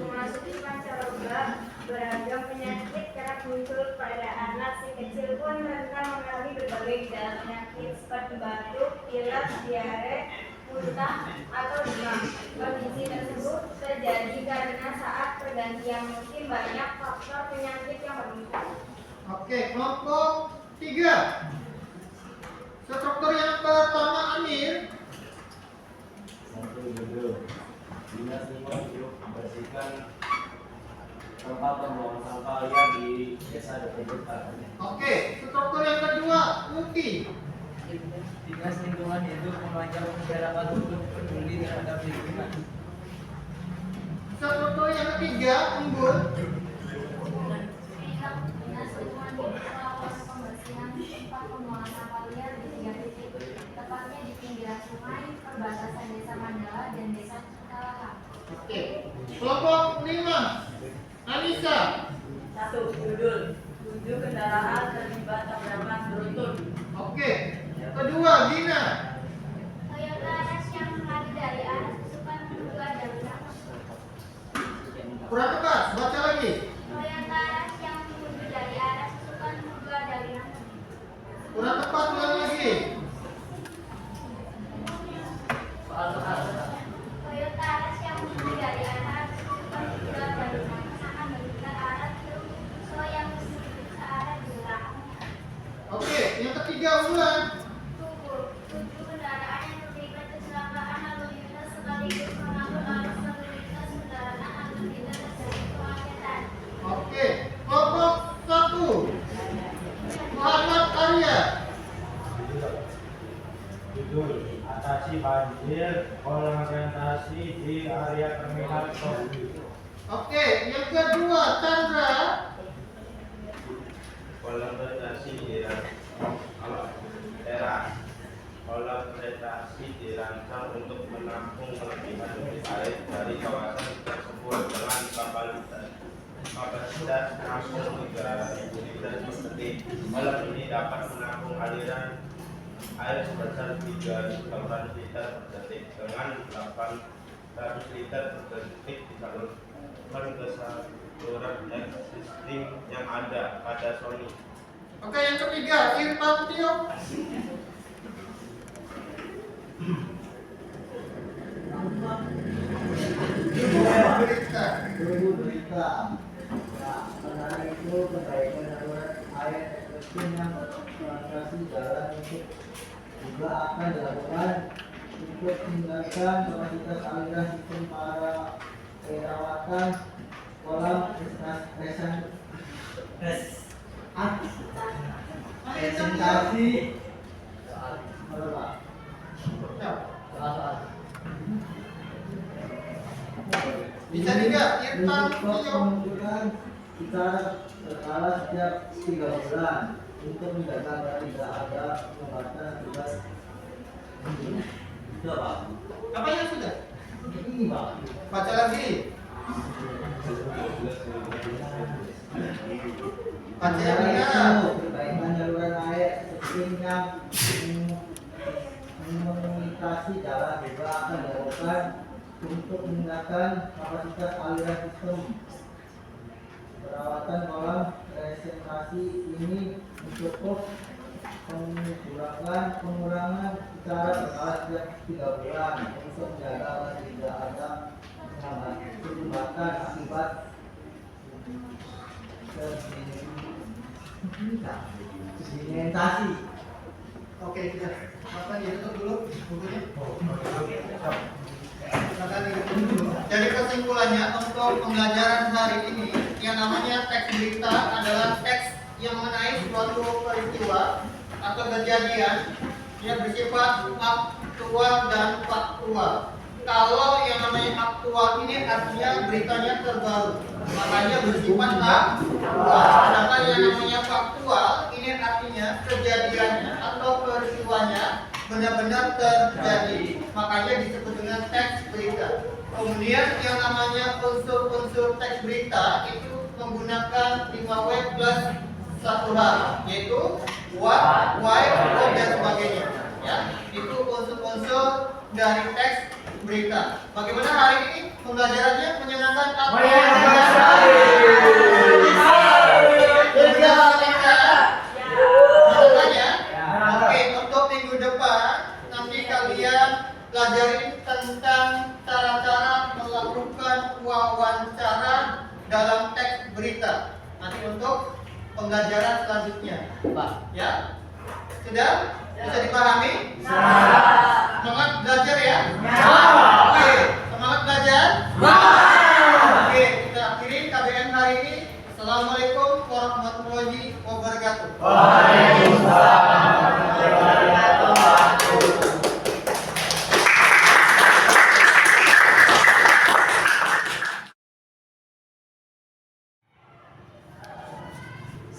Memasuki pancaroba, beragam penyakit kerap muncul pada anak. Si kecil pun rentan mengalami berbagai gejala penyakit seperti batuk, pilek, diare, muntah, atau demam. Kondisi tersebut terjadi karena saat pergantian musim banyak faktor penyakit yang bermuncul. Oke, kelompok 3. Struktur yang pertama, Amir. Dinas lingkungan hidup membersihkan tempat pembuangan sampah liar di desa tersebut. Oke, struktur yang kedua, Muti. Dinas lingkungan hidup mengajak masyarakat untuk peduli terhadap lingkungan. Struktur yang ketiga, Embun. Dinas lingkungan hidup melakukan pembersihan Mandala dan Desa Cikalaha. Oke. Kelompok 5. Anissa. 1. Judul 7 kendaraan terlibat tabrakan beruntun. Oke. Kedua, Gina. Toyota Rush yang melaju dari arah susukan kedua jalur ramah. Kurang tegas, baca lagi. Toyota Rush yang menuju dari arah susukan kedua jalur ramah. Kurang tepat, ulang lagi. Toyota Rush yang menuju dari arah susukan kedua jalur ramah akan menuju arah truk so yang menuju ke arah jalur ramah. Oke, yang ketiga, ulang. Tujuh kendaraan yang terlibat kecelakaan lalu lintas sekaligus mengangkut arus lalu lintas kendaraan agar tidak terjadi kemacetan. Oke. Kelompok 1. Muhammad Arya. Judul atasi banjir konsentrasi di area terminal tol. Oke, yang kedua, Chandra. Konsentrasi dirancang untuk menampung kelebihan air dari kawasan tersebut dengan kapasitas menampung 3.000 liter per detik. Kolam ini dapat menampung aliran air sebesar 3.000 liter per detik dengan 800 liter per detik disalurkan ke saluran existing yang ada pada Sony. Oke, yang ketiga, Irfan Tio. Berita. Nah, menarik itu perbaikan saluran air existing yang melintasi jalan untuk juga akan dilakukan untuk meningkatkan kapasitas aliran sistem para perawatan kolam presentasi Bisa juga, Irfan Tio. menunjukkan secara berkala setiap 3 bulan untuk menjaga agar tidak ada pengobatan akibat sudah Pak. Apa yang sudah? Ini Pak. Baca lagi. Baca yang benar. Perbaikan saluran air existing yang melintasi jalan juga akan dilakukan untuk meningkatkan kapasitas aliran sistem perawatan kolam resentrasi ini mencukup pengurangan secara berkala setiap 3 bulan untuk menjaga agar tidak ada sumbatan akibat sedimentasi. Oke, sudah. Bapak ditutup dulu bukunya. Silakan ditutup dulu. Jadi kesimpulannya untuk pembelajaran hari ini yang namanya teks berita adalah teks yang mengenai suatu peristiwa atau kejadian yang bersifat aktual dan faktual. Kalau yang namanya aktual ini artinya beritanya terbaru, makanya bersifat aktual. Sedangkan yang namanya faktual ini artinya kejadiannya atau peristiwanya benar-benar terjadi, makanya disebut dengan teks berita. Kemudian yang namanya unsur-unsur teks berita itu menggunakan 5W plus 1H, yaitu what, why, how, dan sebagainya. Ya, itu unsur-unsur dari teks berita. Bagaimana hari ini pembelajarannya, menyenangkan atau Oke, untuk minggu depan nanti kalian pelajarin tentang cara-cara melakukan wawancara dalam teks berita. Nanti untuk pembelajaran selanjutnya, Pak. Ya, sudah bisa dipahami? Semangat belajar ya. Oke, semangat belajar. Oke, kita akhiri KBM hari ini. Assalamualaikum warahmatullahi wabarakatuh.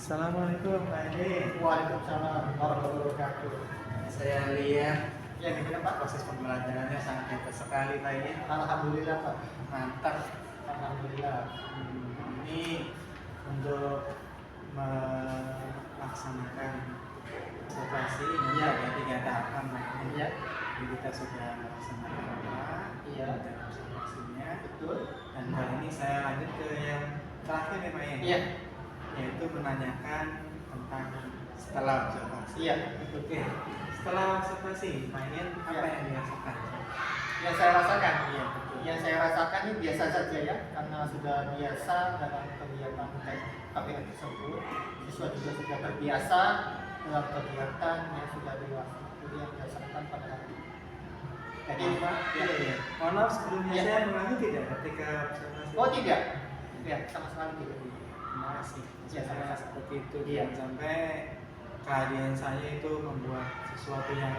Assalamualaikum Pak Edi. Waalaikumsalam warahmatullahi wabarakatuh. Saya Lia. Ya, Pak? Proses pembelajarannya sangat hebat sekali Pak ini. Alhamdulillah Pak. Mantap. Alhamdulillah. Ini untuk melaksanakan observasi ini ada 3 tahapan Pak. Iya. Jadi kita sudah melaksanakan Iya. dan observasinya. Betul. Dan kali ini saya lanjut ke yang terakhir nih Pak ya. Iya. Yaitu menanyakan tentang setelah observasi. Iya. Oke. Setelah observasi, Pak Ian apa yang dirasakan? Yang saya rasakan, Iya betul. yang saya rasakan ini biasa saja ya, karena sudah biasa dalam kegiatan KPM tersebut. Siswa juga sudah terbiasa dalam kegiatan yang sudah dewasa. Itu yang dirasakan pada hari ini. Jadi Pak, Iya. Mohon maaf sebelumnya Iya. saya mengalami tidak ketika observasi. oh tidak, ya sama sekali tidak. Terima kasih. Iya, sama-sama. Seperti itu. Iya. Jangan sampai kehadiran saya itu membuat sesuatu yang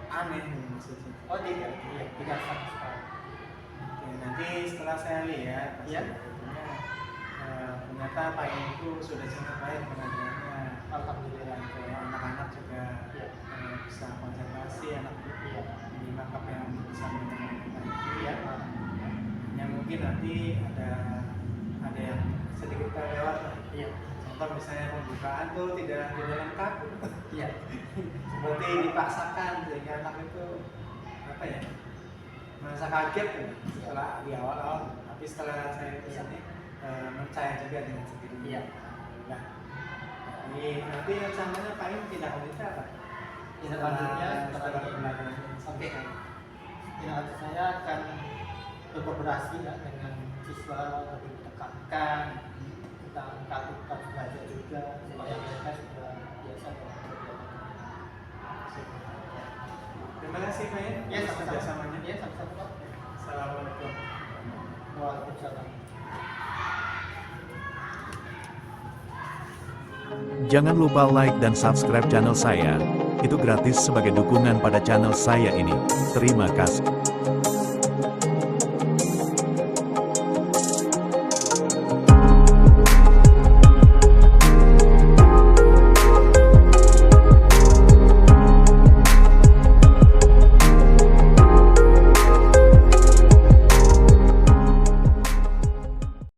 aneh maksudnya. Oh tidak, iya tidak sama sekali. Oke, nanti setelah saya lihat Iya. hasilnya, ternyata Pak Ian itu sudah sangat baik pengajarannya. Alhamdulillah. Kalau anak-anak juga Iya. bisa konsentrasi, anak Iya. menyimak apa yang bisa mendengarkan. Iya. Yang mungkin nanti ada yang sedikit terlewat. Iya. Contoh misalnya pembukaan tuh tidak lengkap. Iya. Seperti dipaksakan sehingga anak itu apa ya, merasa kaget ya, setelah di awal-awal. Tapi setelah saya kesini percaya juga dengan sendirinya. Iya. Nah, ini nanti rencananya Pak Ian tidak wanita apa? Selanjutnya setelah pembelajaran Oke. Tindak lanjut saya akan berkolaborasi ya dengan siswa lebih ditekankan tentang keaktifan belajar juga supaya mereka sudah biasa dengan kegiatan. Terima kasih Pak Ian. Ya sama-sama. Kerjasamanya. Ya sama-sama Pak. Assalamualaikum. Waalaikumsalam. Jangan lupa like dan subscribe channel saya. Itu gratis sebagai dukungan pada channel saya ini. Terima kasih.